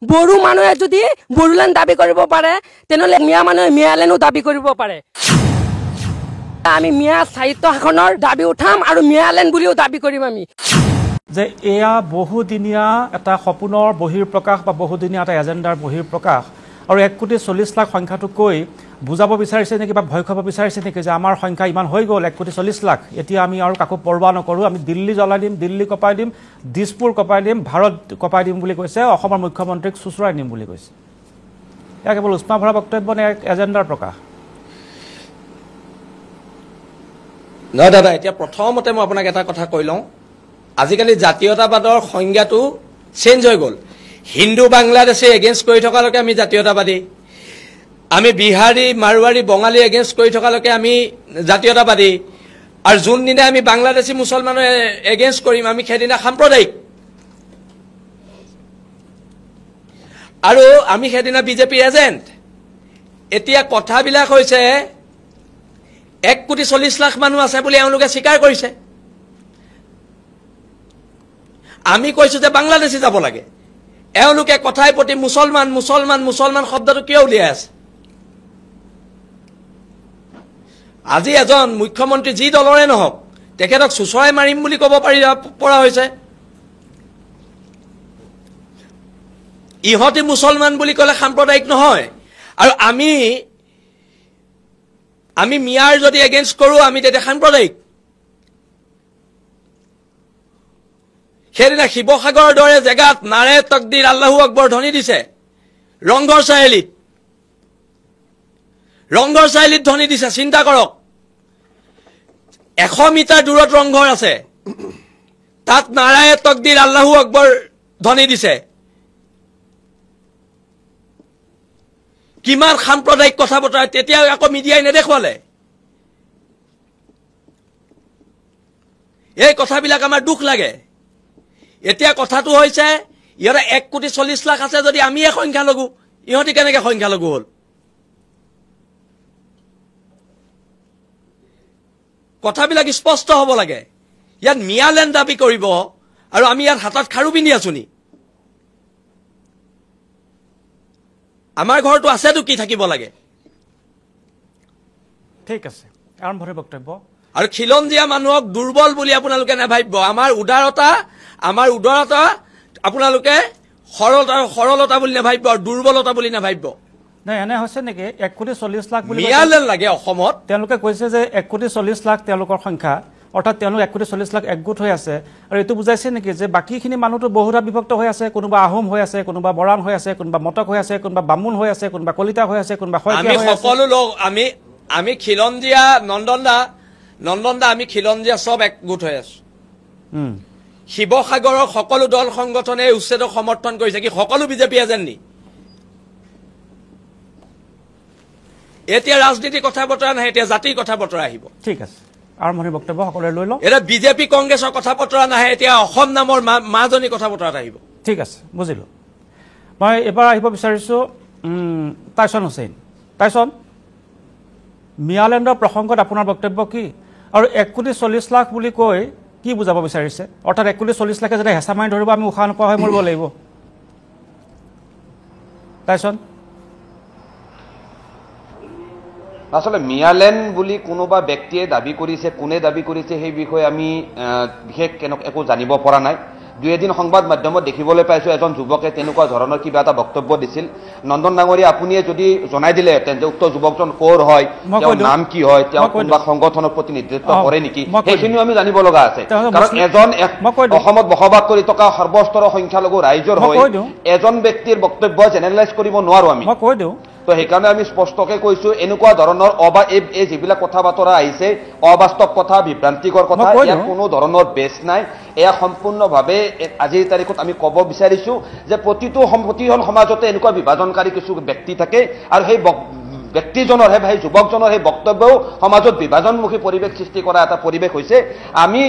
বড়ো মানুহে যদি বড়োলেণ্ড দাবী কৰিব পাৰে তেনেহ'লে মিয়া মানুহে মিয়ালেণ্ডো দাবী কৰিব পাৰে আমি মিয়া সাহিত্য শাসনৰ দাবী উঠাম আৰু মিয়ালেণ্ড বুলিও দাবী কৰিম আমি যে এয়া বহুদিনীয়া এটা সপোনৰ বহিৰ্প্ৰকাশ বা বহুদিনীয়া এটা এজেণ্ডাৰ বহিৰ্প্ৰকাশ আৰু 1,40,00,000 সংখ্যাটো কৈ বুজাব বিচাৰিছে নেকি বা ভয় খাব বিচাৰিছে নেকি যে আমাৰ সংখ্যা ইমান হৈ গ'ল 1,40,00,000 এতিয়া আমি আৰু কাকো পৰৱা নকৰোঁ আমি দিল্লী জ্বলাই দিম দিল্লী কপাই দিম দিছপুৰ কপাই দিম ভাৰত কপাই দিম বুলি কৈছে অসমৰ মুখ্যমন্ত্ৰীক চুচৰাই নিম বুলি কৈছে এয়া কেৱল উষ্মা ভৰা বক্তব্য নে এজেণ্ডাৰ প্ৰকাশ নহয় দাদা এতিয়া প্ৰথমতে মই আপোনাক এটা কথা কৈ লওঁ আজিকালি জাতীয়তাবাদৰ সংজ্ঞাটো চেঞ্জ হৈ গ'ল হিন্দু বাংলাদেশে এগেইনষ্ট কৰি থকালৈকে আমি জাতীয়তাবাদী আমি বিহাৰী মাৰোৱাৰী বঙালী এগেইনষ্ট কৰি থকালৈকে আমি জাতীয়তাবাদী আৰু যোনদিনা আমি বাংলাদেশী মুছলমানৰ এগেইনষ্ট কৰিম আমি সেইদিনা সাম্প্ৰদায়িক আৰু আমি সেইদিনা বিজেপি এজেণ্ট এতিয়া কথাবিলাক হৈছে 1,40,00,000 মানুহ আছে বুলি এওঁলোকে স্বীকাৰ কৰিছে আমি কৈছো যে বাংলাদেশী যাব লাগে এওঁলোকে কথাই প্ৰতি মুছলমান মুছলমান মুছলমান শব্দটো কিয় উলিয়াই আছে আজি এজন মুখ্যমন্ত্ৰী যি দলৰে নহওক তেখেতক চুচৰাই মাৰিম বুলি ক'ব পৰা হৈছে ইহঁতি মুছলমান বুলি ক'লে সাম্প্ৰদায়িক নহয় আৰু আমি মিয়াৰ যদি এগেইনষ্ট কৰোঁ আমি তেতিয়া সাম্প্ৰদায়িক সেইদিনা শিৱসাগৰৰ দৰে জেগাত নাৰে তকদিৰ আল্লাহু আকবৰ ধ্বনি দিছে ৰংঘৰ চাৰিআলিত ধ্বনি দিছে চিন্তা কৰক 100 মিটাৰ দূৰত ৰংঘৰ আছে তাত নাৰায়ে তকদিৰ আল্লাহু আকবৰ ধ্বনি দিছে কিমান সাম্প্ৰদায়িক কথা বতৰা তেতিয়া আকৌ মিডিয়াই নেদেখুৱালে এই কথাবিলাক আমাৰ দুখ লাগে এতিয়া কথাটো হৈছে ইয়াৰ 1,40,00,000 আছে যদি আমি সংখ্যালঘু ইহঁতি কেনেকৈ সংখ্যালঘু হ'ল কথাবিলাক স্পষ্ট হ'ব লাগে ইয়াত মিয়ালেণ্ড দাবী কৰিব আৰু আমি ইয়াত হাতত খাৰু পিন্ধি আছো নি আমাৰ ঘৰটো আছেতো কি থাকিব লাগে ঠিক আছে আৰম্ভণিৰ বক্তব্য আৰু খিলঞ্জীয়া মানুহক দুৰ্বল বুলি আপোনালোকে নাভাবিব আমাৰ উদাৰতা আপোনালোকে সৰলতা বুলি নাভাবিব আৰু দুৰ্বলতা বুলি নাভাবিব নাই এনে হৈছে নেকি 1,40,00,000 বুলি মিয়ালেণ্ড লাগে অসমত তেওঁলোকে কৈছে যে 1,40,00,000 তেওঁলোকৰ সংখ্যা অৰ্থাৎ তেওঁলোক 1,40,00,000 একগোট হৈ আছে আৰু এইটো বুজাইছে নেকি যে বাকীখিনি মানুহটো বহুধা বিভক্ত হৈ আছে কোনোবা আহোম হৈ আছে কোনোবা বৰাণ হৈ আছে কোনোবা মটক হৈ আছে কোনোবা বামুণ হৈ আছে কোনোবা কলিতা হৈ আছে কোনোবা আমি সকলো লোক আমি খিলঞ্জীয়া নন্দনদা আমি খিলঞ্জীয়া সব একগোট হৈ আছো শিৱসাগৰৰ সকলো দল সংগঠনে উচ্ছেদক সমৰ্থন কৰিছে কি সকলো বিজেপি এজেণ্ট নি এতিয়া ৰাজনীতি কথা বতৰা নাই এতিয়া জাতিৰ কথা বতৰা আহিব ঠিক আছে আৰম্ভণিৰ বক্তব্য সকলোৱে লৈ লওঁ এটা বিজেপি কংগ্ৰেছৰ কথা বতৰা নাহে এতিয়া অসম নামৰ মাজনী কথা বতৰাত আহিব ঠিক আছে বুজিলো মই এবাৰ আহিব বিচাৰিছোঁ টাইছন হুছেইন টাইছন মিয়ালেণ্ডৰ প্ৰসংগত আপোনাৰ বক্তব্য কি আৰু 1,40,00,000 বুলি কৈ কি বুজাব বিচাৰিছে অৰ্থাৎ 1,40,00,000 যদি হেঁচা মাৰি ধৰিব আমি উশাহ নোপোৱা হৈ মৰিব লাগিব টাইছন আসলে মিয়ালেণ্ড বুলি কোনোবা ব্যক্তিয়ে দাবী কৰিছে কোনে দাবী কৰিছে সেই বিষয়ে আমি বিশেষ একো জানিব পৰা নাই দুই এদিন সংবাদ মাধ্যমত দেখিবলৈ পাইছোঁ এজন যুৱকে তেনেকুৱা ধৰণৰ কিবা এটা বক্তব্য দিছিল নন্দন ডাঙৰীয়া আপুনিয়ে যদি জনাই দিলে তেন্তে উক্ত যুৱকজন ক'ৰ হয় তেওঁৰ নাম কি হয় তেওঁ কোনোবা সংগঠনৰ প্ৰতিনিধিত্ব কৰে নেকি সেইখিনিও আমি জানিব লগা আছে কাৰণ এজন অসমত বসবাস কৰি থকা সৰ্বস্তৰৰ সংখ্যালঘু ৰাইজৰ হৈ এজন ব্যক্তিৰ বক্তব্য জেনেৰেলাইজ কৰিব নোৱাৰো আমি মই কৈ দিওঁ তো সেইকাৰণে আমি স্পষ্টকে কৈছো এনেকুৱা ধৰণৰ এই যিবিলাক কথা বতৰা আহিছে অবাস্তৱ কথা বিভ্ৰান্তিকৰ কথা ইয়াৰ কোনো ধৰণৰ বেছ নাই এয়া সম্পূৰ্ণভাৱে আজিৰ তাৰিখত আমি ক'ব বিচাৰিছো যে প্ৰতিখন সমাজতে এনেকুৱা বিভাজনকাৰী কিছু ব্যক্তি থাকে আৰু সেই ব্যক্তিজনৰ সেই যুৱকজনৰ সেই বক্তব্যও সমাজত বিভাজনমুখী পৰিৱেশ সৃষ্টি কৰা এটা পৰিৱেশ হৈছে আমি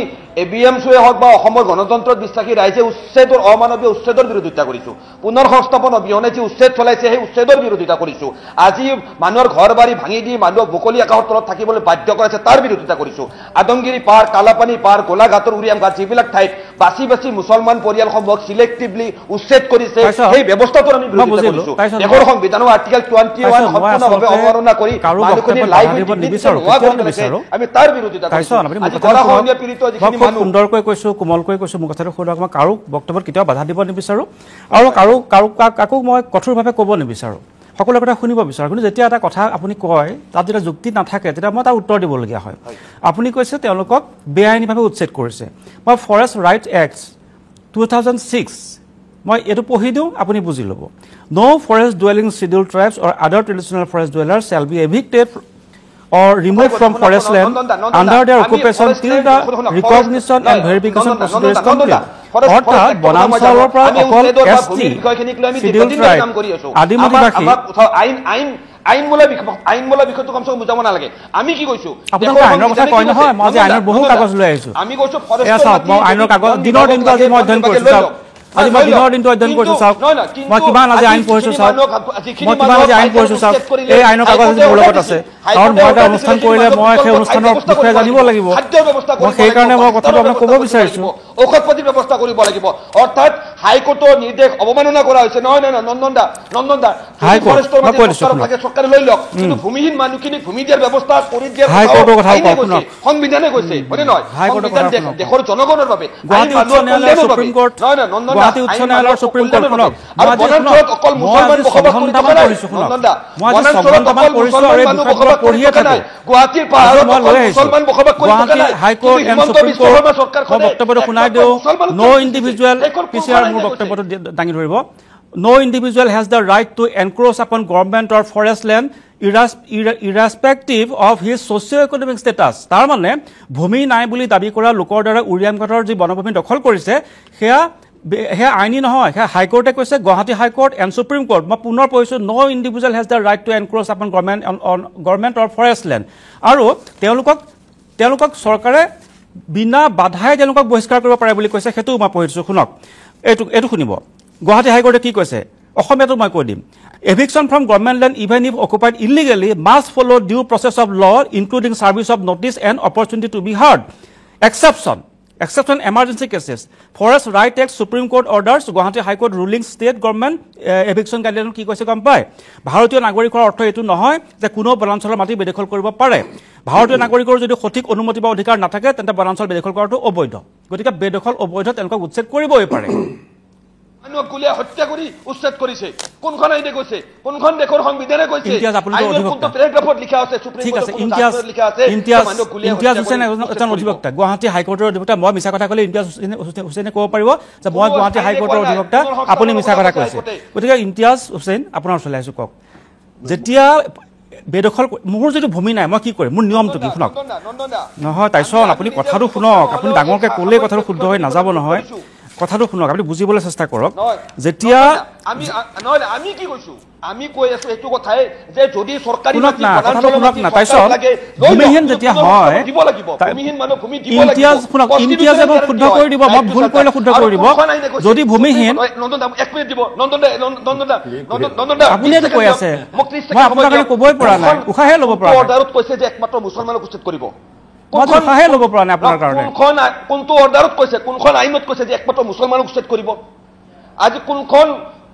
ABMCয়ে হওক বা অসমৰ গণতন্ত্ৰত বিশ্বাসী ৰাইজে উচ্ছেদৰ অমানৱীয় উচ্ছেদৰ বিৰোধিতা কৰিছো পুনৰ সংস্থাপন অবিহনে যি উচ্ছেদ চলাইছে সেই উচ্ছেদৰ বিৰোধিতা কৰিছো আজি মানুহৰ ঘৰ বাৰী ভাঙি দি মানুহক মুকলি আকাশৰ তলত থাকিবলৈ বাধ্য কৰাইছে তাৰ বিৰোধিতা কৰিছো আদমগিৰি পাৰ কালাপানী পাৰ গোলাঘাটৰ উৰিয়াম ঘাট যিবিলাক ঠাইত বাছি বাছি মুছলমান পৰিয়ালসমূহক সিলেক্টিভলি উচ্ছেদ কৰিছে সেই ব্যৱস্থাটোৰ আমি বিৰোধিতা কৰিছো দেশৰ সংবিধানৰ আৰ্টিকেল 21 সম্পূৰ্ণভাৱে অৱমাননা কৰি মানুহখিনি লাইভ আমি তাৰ বিৰোধিতা কৰিছো সুন্দৰকৈ কৈছো কোমলকৈ কৈছো মোৰ কথাটো শুনক মই কাৰো বক্তব্যত কেতিয়াও বাধা দিব নিবিচাৰো আৰু কাকো মই কঠোৰভাৱে ক'ব নিবিচাৰো সকলো কথা শুনিব বিচাৰো কিন্তু যেতিয়া এটা কথা আপুনি কয় তাত যেতিয়া যুক্তি নাথাকে তেতিয়া মই তাৰ উত্তৰ দিবলগীয়া হয় আপুনি কৈছে তেওঁলোকক বেআইনীভাৱে উচ্ছেদ কৰিছে মই ফৰেষ্ট ৰাইট এক্ট 2006 মই এটো পঢ়ি দিওঁ আপুনি বুজি ল'ব no forest dwelling schedule tribes or other traditional forest dwellers shall be evicted or removed from forest land under their occupation till the recognition and verification procedure is complete. অর্থাৎ বনাঞ্চলৰ পৰা অকল এছটি শিডিউল ট্ৰাইব আদিবাসী আইনমূলক বিষয়টো কমসে কম বুজাব নালাগে আমি কি কৈছো আপোনালোকে আইনৰ কথা কয় নহয় মই আজি আইনৰ বহু কাগজ লৈ আহিছো আমি কৈছো মই আইনৰ কাগজ দিনৰ দিনটো আজি মই অধ্যয়ন কৰিছো আজি মই দিনৰ দিনটো অধ্যয়ন কৰিছো চাওক মই কিমান আজি আইন পঢ়িছো চাওক মই কিমান আজি আইন পঢ়িছো চাওক এই আইনৰ কাগজ মোৰ লগত আছে কাৰণ মই এটা অনুষ্ঠান কৰিলে মই সেই অনুষ্ঠানৰ বিষয়ে জানিব লাগিব মই সেইকাৰণে মই কথাটো আপোনাক ক'ব বিচাৰিছো ঔষধ পাতিৰ ব্যৱস্থা কৰিব লাগিব অৰ্থাৎ হাইকোৰ্টৰ নিৰ্দেশ অৱমাননা কৰা হৈছে নহয় নন্দনদা হাইকোৰ্টৰ চৰকাৰে লৈ লওক কিন্তু ভূমিহীন মানুহখিনিক ভূমি দিয়াৰ ব্যৱস্থা কৰি দিয়াৰ হাইকোৰ্টৰ কথা সংবিধানে কৈছে হয়নে নহয় সংবিধান দেশৰ জনগণৰ বাবে গুৱাহাটী উচ্চ ন্যায়ালয়ৰ সুপ্ৰিম কোৰ্ট গুৱাহাটী উচ্চ ন্যায়ালয়ৰ সুপ্ৰিম কোৰ্টখনক আৰু বনাঞ্চলত অকল মুছলমান বসবাস কৰি থকা নাই নন্দনদা বনাঞ্চলত অকল মুছলমান মানুহ বসবাস কৰি থকা নাই গুৱাহাটীৰ পাহাৰত মুছলমান বসবাস কৰি থকা নাই হাইকোৰ্ট এণ্ড সুপ্ৰিম কোৰ্ট বক্তব্যটো শুনাই দিওঁ নো ইণ্ডিভিজুৱেল পিছিআৰ মোৰ বক্তব্যটো দাঙি ধৰিব no individual has the right to encroach upon government or forest land irrespective of his socio' economic status তাৰ মানে ভূমি নাই বুলি দাবী কৰা লোকৰ দ্বাৰা উৰিয়ামঘাটৰ যি বনভূমি দখল কৰিছে সেয়া আইনী নহয় সেয়া হাইকোৰ্টে কৈছে Guwahati high court and supreme court মই পুনৰ কৈছোঁ no individual has the right to encroach upon government or forest land আৰু তেওঁলোকক চৰকাৰে বিনা বাধাই তেওঁলোকক বহিষ্কাৰ কৰিব পাৰে বুলি কৈছে সেইটো মই পঢ়িছোঁ শুনক এইটো শুনিব গুৱাহাটী হাইকোৰ্টে কি কৈছে অসমীয়াটো মই কৈ দিম eviction from government land even if occupied illegally must follow due process of law including service of notice and opportunity to be heard exception emergency cases forest right act supreme court orders Guwahati high court ruling state government eviction guideline কি কৈছে গম পায় ভাৰতীয় নাগৰিকৰ অৰ্থ এটো নহয় যে কোনো বনাঞ্চলৰ মাটি বেদখল কৰিব পাৰে ভাৰতীয় নাগৰিকৰ যদি সঠিক অনুমতি বা অধিকাৰ নাথাকে তেন্তে বনাঞ্চল বেদখল কৰাটো অবৈধ গতিকে বেদখল অবৈধ তেওঁলোকক উচ্ছেদ কৰিবই পাৰে মানুহ গুলিয়া হত্যা কৰি উচ্ছেদ কৰিছে কোনখন আইনে কৈছে কোনখন দেশৰ সংবিধানে কৈছে আইনৰ কোনটো প্যাৰাগ্ৰাফত লিখা আছে সুপ্ৰিম কোৰ্টত লিখা আছে ইমতিয়াজ হুছেইন এজন অধিবক্তা গুৱাহাটী হাইকোৰ্টৰ অধিবক্তা মই মিছা কথা ক'লে ইমতিয়াজ হুছেইনে ক'ব পাৰিব যে মই গুৱাহাটী হাইকোৰ্টৰ অধিবক্তা আপুনি মিছা কথা কৈছে গতিকে ইমতিয়াজ হুছেইন আপোনাৰ ওচৰলৈ আহিছোঁ কওক যেতিয়া বেদখল মোৰ যদি ভূমি নাই মই কি কৰিম মোৰ নিয়মটো কি শুনক নহয় তাইচোন আপুনি কথাটো শুনক আপুনি ডাঙৰকৈ ক'লেই কথাটো শুদ্ধ হৈ নাযাব নহয় কথাটো শুনক আপুনি বুজিবলৈ চেষ্টা কৰক যেতিয়া আমি কি কৈছো আমি কৈ আছো এইটো কথাই যে যদি চৰকাৰী ভূমিহীন যেতিয়া হয় ইমতিয়াজে মোক শুদ্ধ কৰি দিব মই ভুল কৰিলে শুদ্ধ কৰি দিব যদি ভূমিহীন আপুনি এইটো কৈ আছে মই আপোনাৰ কাৰণে ক'বই পৰা নাই উশাহে ল'ব পৰা অৰ্ডাৰত কৈছে যে একমাত্ৰ মুছলমানক উচ্ছেদ কৰিব উশাহে ল'ব পৰা নাই আপোনাৰ কাৰণে কোনটো অৰ্ডাৰত কৈছে কোনখন আইনত কৈছে যে একমাত্ৰ মুছলমানক উচ্ছেদ কৰিব আজি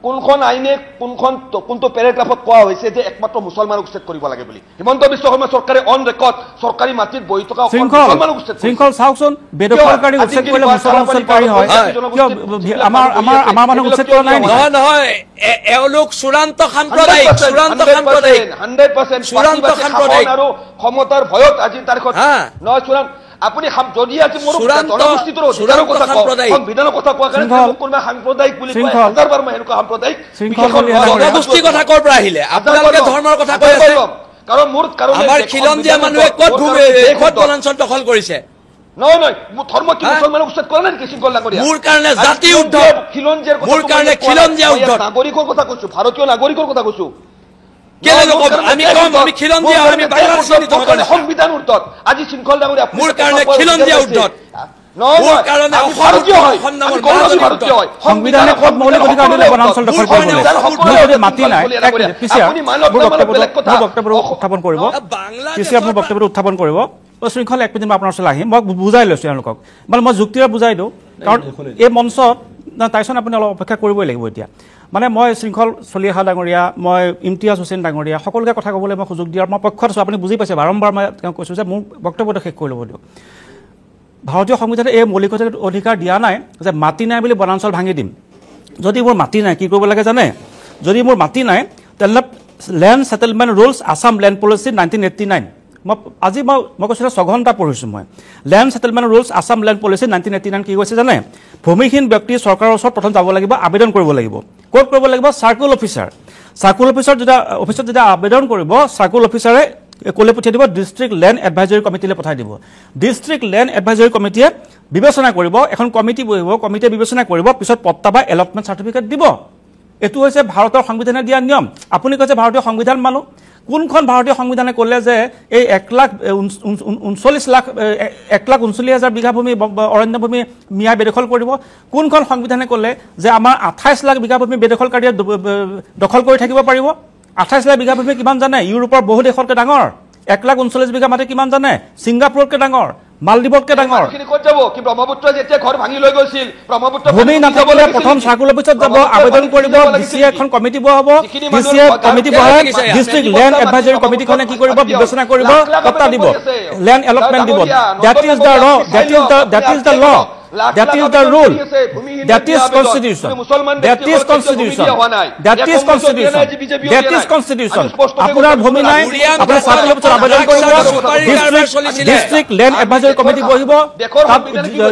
কোনখন আইনে কোনটো প্যাৰাগ্ৰাফত কোৱা হৈছে যে একমাত্ৰ মুছলমানক উচ্ছেদ কৰিব লাগে বুলি হিমন্ত বিশ্ব শৰ্মা চৰকাৰে অন ৰেকৰ্ড চৰকাৰী মাটিত বহি থকা মুছলমানক উচ্ছেদ শৃংখল চাওকচোন বেদখলকাৰী উচ্ছেদ কৰিলে মুছলমান উচ্ছেদকাৰী হয় আমাৰ মানুহ উচ্ছেদ কৰা নাই নহয় এওঁলোক চূড়ান্ত সাম্প্ৰদায়িক 100% আৰু ক্ষমতাৰ ভয়ত আজি তাৰিখত নহয় চূড়ান্ত আপুনি যদি আজি মোৰ জনগোষ্ঠীটোৰ অধিকাৰৰ কথা কয় সংবিধানৰ কথা কোৱা কাৰণে কোনোবা সাম্প্ৰদায়িক বুলি কয় হাজাৰবাৰ মই এনেকুৱা সাম্প্ৰদায়িক জনগোষ্ঠীৰ কথা ক'ৰ পৰা আহিলে আপোনালোকে ধৰ্মৰ কথা কৈ আছে কাৰণ মোৰ আমাৰ খিলঞ্জীয়া মানুহে ক'ত বনাঞ্চল দখল কৰিছে নহয় মোৰ ধৰ্ম কি মুছলমানক উচ্ছেদ কৰা নাই নেকি শৃংখল নাগৰিক মোৰ কাৰণে জাতি উদ্ধৱ খিলঞ্জীয়াৰ মোৰ কাৰণে খিলঞ্জীয়া উদ্ধৱ নাগৰিকৰ কথা কৈছো ভাৰতীয় নাগৰিকৰ কথা কৈছো কেলে নক'ব আমি কম আমি খিলঞ্জীয়া আমি বাংলাদেশৰ জনগণে সংবিধান উৰ্ধত আজি শৃংখল ডাঙৰীয়া মোৰ কাৰণে খিলঞ্জীয়া উৰ্ধত মোৰ কাৰণে ভাৰতীয় হয় ভাৰতীয় হয় সংবিধানে ক'ত মৌলিক অধিকাৰ দিলে বনাঞ্চল দখল কৰিবলৈ মোৰ যদি মাটি নাই পিছিয়া মোৰ বক্তব্য উত্থাপন কৰিব পিছিয়া মোৰ বক্তব্য উত্থাপন কৰিব শৃংখল এক মিনিট মই আপোনাৰ ওচৰলৈ আহিম মই বুজাই লৈছোঁ তেওঁলোকক মানে মই যুক্তিৰে বুজাই দিওঁ কাৰণ এই মঞ্চত তাইচোন আপুনি অলপ অপেক্ষা কৰিবই লাগিব এতিয়া মানে মই শৃংখল চলি অহা ডাঙৰীয়া মই ইমতিয়াজ হুছেইন ডাঙৰীয়া সকলোকে কথা ক'বলৈ মই সুযোগ দিয়াৰ মই পক্ষত আছোঁ আপুনি বুজি পাইছে বাৰম্বাৰ মই তেওঁক কৈছোঁ যে মোৰ বক্তব্যটো শেষ কৰি ল'ব দিয়ক ভাৰতীয় সংবিধানে এই মৌলিক অধিকাৰ দিয়া নাই যে মাটি নাই বুলি বনাঞ্চল ভাঙি দিম যদি মোৰ মাটি নাই কি কৰিব লাগে জানে যদি মোৰ মাটি নাই তেনেহ'লে land settlement rules Assam land policy 1989 আজি মই কৈছোঁ 6 ঘণ্টা পঢ়িছোঁ মই land settlement rules Assam land policy 1989 কি কৈছে জানে ভূমিহীন ব্যক্তি চৰকাৰৰ ওচৰত প্ৰথম যাব লাগিব আবেদন কৰিব লাগিব ক'ত কৰিব লাগিব চাৰ্কুল অফিচাৰ অফিচত যেতিয়া আবেদন কৰিব চাৰ্কুল অফিচাৰে ক'লে পঠিয়াই দিব ডিষ্ট্ৰিক্ট লেণ্ড এডভাইজৰী কমিটিলৈ পঠাই দিব ডিষ্ট্ৰিক্ট লেণ্ড এডভাইজৰী কমিটিয়ে বিবেচনা কৰিব এখন কমিটি বহিব কমিটিয়ে বিবেচনা কৰিব পিছত পট্টা বা এলটমেণ্ট চাৰ্টিফিকেট দিব এইটো হৈছে ভাৰতৰ সংবিধানে দিয়া নিয়ম আপুনি কৈছে ভাৰতীয় সংবিধান মানো কোনখন ভাৰতীয় সংবিধানে ক'লে যে এই 1,39,000 বিঘা ভূমি অৰণ্য ভূমি মিয়া বেদখল কৰিব কোনখন সংবিধানে ক'লে যে আমাৰ 28 লাখ বিঘা ভূমি বেদখলকাৰীয়ে দখল কৰি থাকিব পাৰিব 28 লাখ বিঘা ভূমি কিমান জানে ইউৰোপৰ বহু দেশতকৈ ডাঙৰ 1,39,000 বিঘা মাটি কিমান জানে ছিংগাপুৰতকৈ ডাঙৰ মালদ্বীপতকৈ ডাঙৰ ভূমি নাথাকিলে প্ৰথম চাৰ্কুল অফিচত যাব আবেদন কৰিব ডিচিয়ে এখন কমিটি বহাব ডিচিয়ে কমিটি বহাই ডিষ্ট্ৰিক্ট লেণ্ড এডভাইজৰী কমিটিখনে কি কৰিব বিবেচনা কৰিব পট্টা দিব লেণ্ড এলটমেণ্ট দিব that is the law that is the law That is the rule. That is constitution. That is constitution. That is constitution. That is constitution. আপোনাৰ ভূমি নাই আপুনি চাৰ্কুল অফিচত আবেদন কৰিব ডিষ্ট্ৰিক্ট লেণ্ড এডভাইজৰী কমিটি বহিব তাত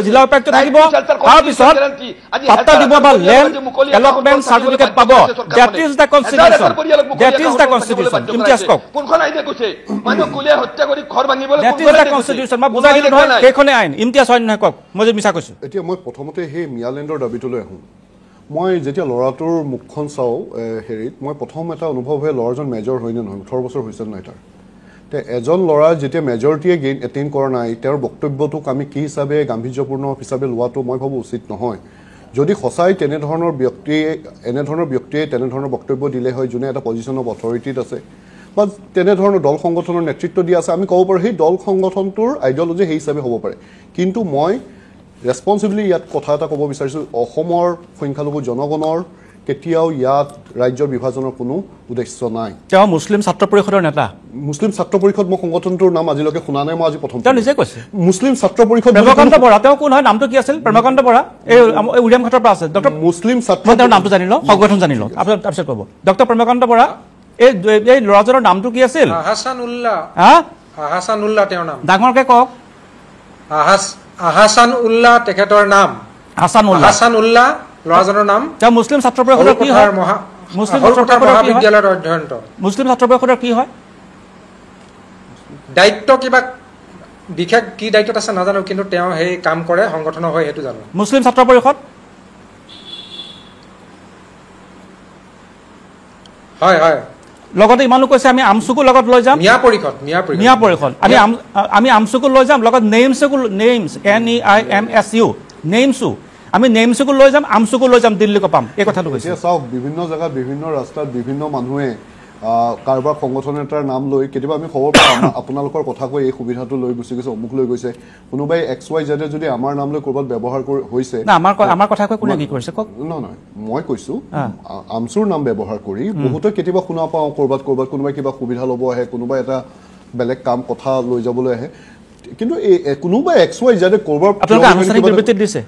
জিলা উপায়ুক্ত থাকিব তাৰপিছত পাট্টা দিব বা লেণ্ড এলটমেণ্ট চাৰ্টিফিকেট পাব That is the constitution. That is the constitution. Imtiaz কওক কোনখন আইনে কৈছে মানুহ কুলিয়ে হত্যা কৰি ঘৰ ভাঙিবলৈ That is the constitution. মই বুজাই দিলোঁ নহয় সেইখনে আইন ইমতিয়াজ হয় নহয় কওক মই যে মিছা কৈছোঁ এতিয়া মই প্ৰথমতে সেই মিয়ালেণ্ডৰ দাবীটোলৈ আহোঁ মই যেতিয়া ল'ৰাটোৰ মুখখন চাওঁ হেৰিত মই প্ৰথম এটা অনুভৱ হয় ল'ৰাজন মেজৰ হয়নে নহয় 18 বছৰ হৈছে নাই তাৰ তে এজন ল'ৰা যেতিয়া মেজৰিটিয়ে গেইন এটেইন কৰা নাই তেওঁৰ বক্তব্যটোক আমি কি হিচাপে গাম্ভীৰ্যপূৰ্ণ হিচাপে লোৱাটো মই ভাবোঁ উচিত নহয় যদি সঁচাই তেনেধৰণৰ ব্যক্তিয়ে তেনেধৰণৰ বক্তব্য দিলে হয় যোনে এটা পজিশ্যন অফ অথৰিটিত আছে বা তেনেধৰণৰ দল সংগঠনৰ নেতৃত্ব দিয়া আছে আমি ক'ব পাৰোঁ সেই দল সংগঠনটোৰ আইডিঅলজি সেই হিচাপে হ'ব পাৰে কিন্তু মই ৰেছপনচিবলি ইয়াত কথা এটা ক'ব বিচাৰিছোঁ অসমৰ সংখ্যালঘু জনগণৰ কেতিয়াও ইয়াত ৰাজ্যৰ বিভাজনৰ কোনো উদ্দেশ্য নাই তেওঁ মুছলিম ছাত্ৰ পৰিষদৰ নেতা মুছলিম ছাত্ৰ পৰিষদ মই সংগঠনটোৰ নাম আজিলৈকে শুনা নাই মই আজি প্ৰথম তেওঁ নিজে কৈছে মুছলিম ছাত্ৰ পৰিষদ প্ৰেমকান্ত বৰা তেওঁ কোন হয় নামটো কি আছিল প্ৰেমকান্ত বৰা এই উৰিয়াম ঘাটৰ পৰা আছে ডক্টৰ মুছলিম ছাত্ৰ মই তেওঁৰ নামটো জানি লওঁ সংগঠন জানি লওঁ আপোনাৰ তাৰপিছত ক'ব ডক্টৰ প্ৰেমকান্ত বৰা এই ল'ৰাজনৰ নামটো কি আছিল আহাছান উল্লাহ তেওঁৰ নাম ডাঙৰকে কওক আহাছান উল্লাহ তেখেতৰ নাম হাছান উল্লাহ ল'ৰাজনৰ নাম তেওঁ মুছলিম ছাত্ৰ পৰিষদৰ কি হয় মুছলিম ছাত্ৰ মহাবিদ্যালয়ৰ অধ্যয়নত মুছলিম ছাত্ৰ পৰিষদৰ কি হয় দায়িত্ব কিবা বিশেষ কি দায়িত্বত আছে নাজানো কিন্তু তেওঁ সেই কাম কৰে সংগঠনৰ হয় সেইটো জানো মুছলিম ছাত্ৰ পৰিষদ হয় হয় লগতে ইমানো কৈছে আমি আমচুকু লগত লৈ যাম মিয়া পৰিষদ আমি আমচুকু লৈ যাম লগত নেইমছ নেইমছো আমি নেইমছকো লৈ যাম আমচুকো লৈ যাম দিল্লীকো পাম এই কথাটো কৈছে চাওক বিভিন্ন জায়গাত বিভিন্ন ৰাস্তাত বিভিন্ন মানুহে কাৰোবাৰ সংগঠন এটাৰ নাম লৈ কেতিয়াবা আমি খবৰ পাওঁ আপোনালোকৰ কথা কৈ এই সুবিধাটো লৈ গুচি গৈছে অমুক লৈ গৈছে কোনোবাই XYZ যদি আমাৰ নাম লৈ ক'ৰবাত ব্যৱহাৰ হৈছে না আমাৰ কথা কৈ কোনে কি কৰিছে কওক নহয় মই কৈছোঁ আমচুৰ নাম ব্যৱহাৰ কৰি বহুতে কেতিয়াবা শুনা পাওঁ ক'ৰবাত কোনোবাই কিবা সুবিধা ল'ব আহে কোনোবাই এটা বেলেগ কাম কথা লৈ যাবলৈ আহে কিন্তু কোনোবাই XYZ ক'ৰবাৰ আপোনালোকে আনুষ্ঠানিক বিবৃতি দিছে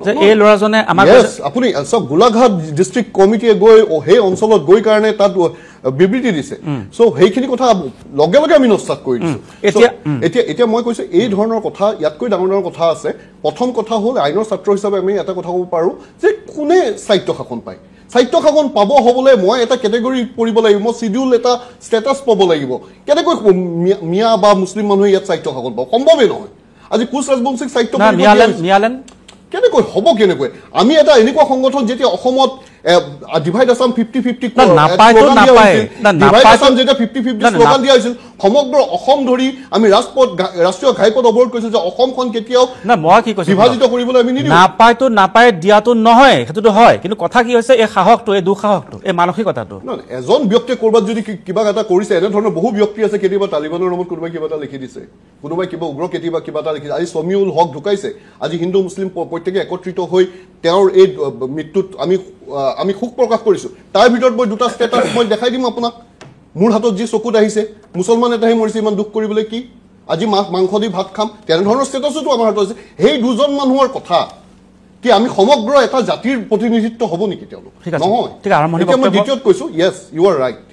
যে এই ল'ৰাজনে আমাক আপুনি চব গোলাঘাট ডিষ্ট্ৰিক্ট কমিটিয়ে গৈ সেই অঞ্চলত গৈ কাৰণে তাত বিবৃতি দিছে চ' সেইখিনি কথা লগে লগে আমি নস্তাত কৰি দিছোঁ এতিয়া মই কৈছোঁ এই ধৰণৰ কথা ইয়াতকৈ ডাঙৰ ডাঙৰ কথা আছে প্ৰথম কথা হ'ল আইনৰ ছাত্ৰ হিচাপে আমি এটা কথা ক'ব পাৰোঁ যে কোনে স্বায়ত্ব শাসন পায় স্বায়ত্ব শাসন পাব হ'বলৈ মই এটা কেটেগৰী পৰিব লাগিব মই চিডিউল এটা ষ্টেটাছ পাব লাগিব কেনেকৈ মিয়া বা মুছলিম মানুহে ইয়াত স্বায়ত্ব শাসন পাব সম্ভৱেই নহয় আজি কোচ ৰাজবংশীক স্বায়ত্ব কেনেকৈ হ'ব কেনেকৈ আমি এটা এনেকুৱা সংগঠন যেতিয়া অসমত ডিভাইড আছাম 50-50 নাপায়তো নাপায় ডিভাইড আছাম যেতিয়া 50-50 শ্লোগান দিয়া হৈছিল সমগ্ৰ অসম ধৰি আমি ৰাষ্ট্ৰীয় ঘাইপথ অৱৰোধ কৰিছো যে অসমখন কেতিয়াও মই কি কৈছো বিভাজিত কৰিবলৈ আমি নিদিওঁ নাপায়তো নাপায় দিয়াটো নহয় সেইটোতো হয় কিন্তু কথা কি হৈছে এই সাহসটো এই দুঃসাহসটো এই মানসিকতাটো এজন ব্যক্তিয়ে ক'ৰবাত যদি কিবা এটা কৰিছে এনেধৰণৰ বহু ব্যক্তি আছে কেতিয়াবা তালিবানৰ নামত কোনোবাই কিবা এটা লিখি দিছে কোনোবাই কিবা উগ্ৰ কেতিয়াবা কিবা এটা লিখিছে আজি ছমিউল হক ঢুকাইছে আজি হিন্দু মুছলিম প্ৰত্যেকে একত্ৰিত হৈ তেওঁৰ এই মৃত্যুত আমি শোক প্ৰকাশ কৰিছো তাৰ ভিতৰত মই দুটা ষ্টেটাছ মই দেখাই দিম আপোনাক মোৰ হাতত যি চকুত আহিছে মুছলমান এটাহে মৰিছে ইমান দুখ কৰিবলৈ কি আজি মাংস দি ভাত খাম তেনেধৰণৰ ষ্টেটাছতো আমাৰ হাতত আছে সেই দুজন মানুহৰ কথা কি আমি সমগ্ৰ এটা জাতিৰ প্ৰতিনিধিত্ব হ'ব নেকি তেওঁলোক নহয় এতিয়া মই দ্বিতীয়ত কৈছো য়েছ ইউ আৰ ৰাইট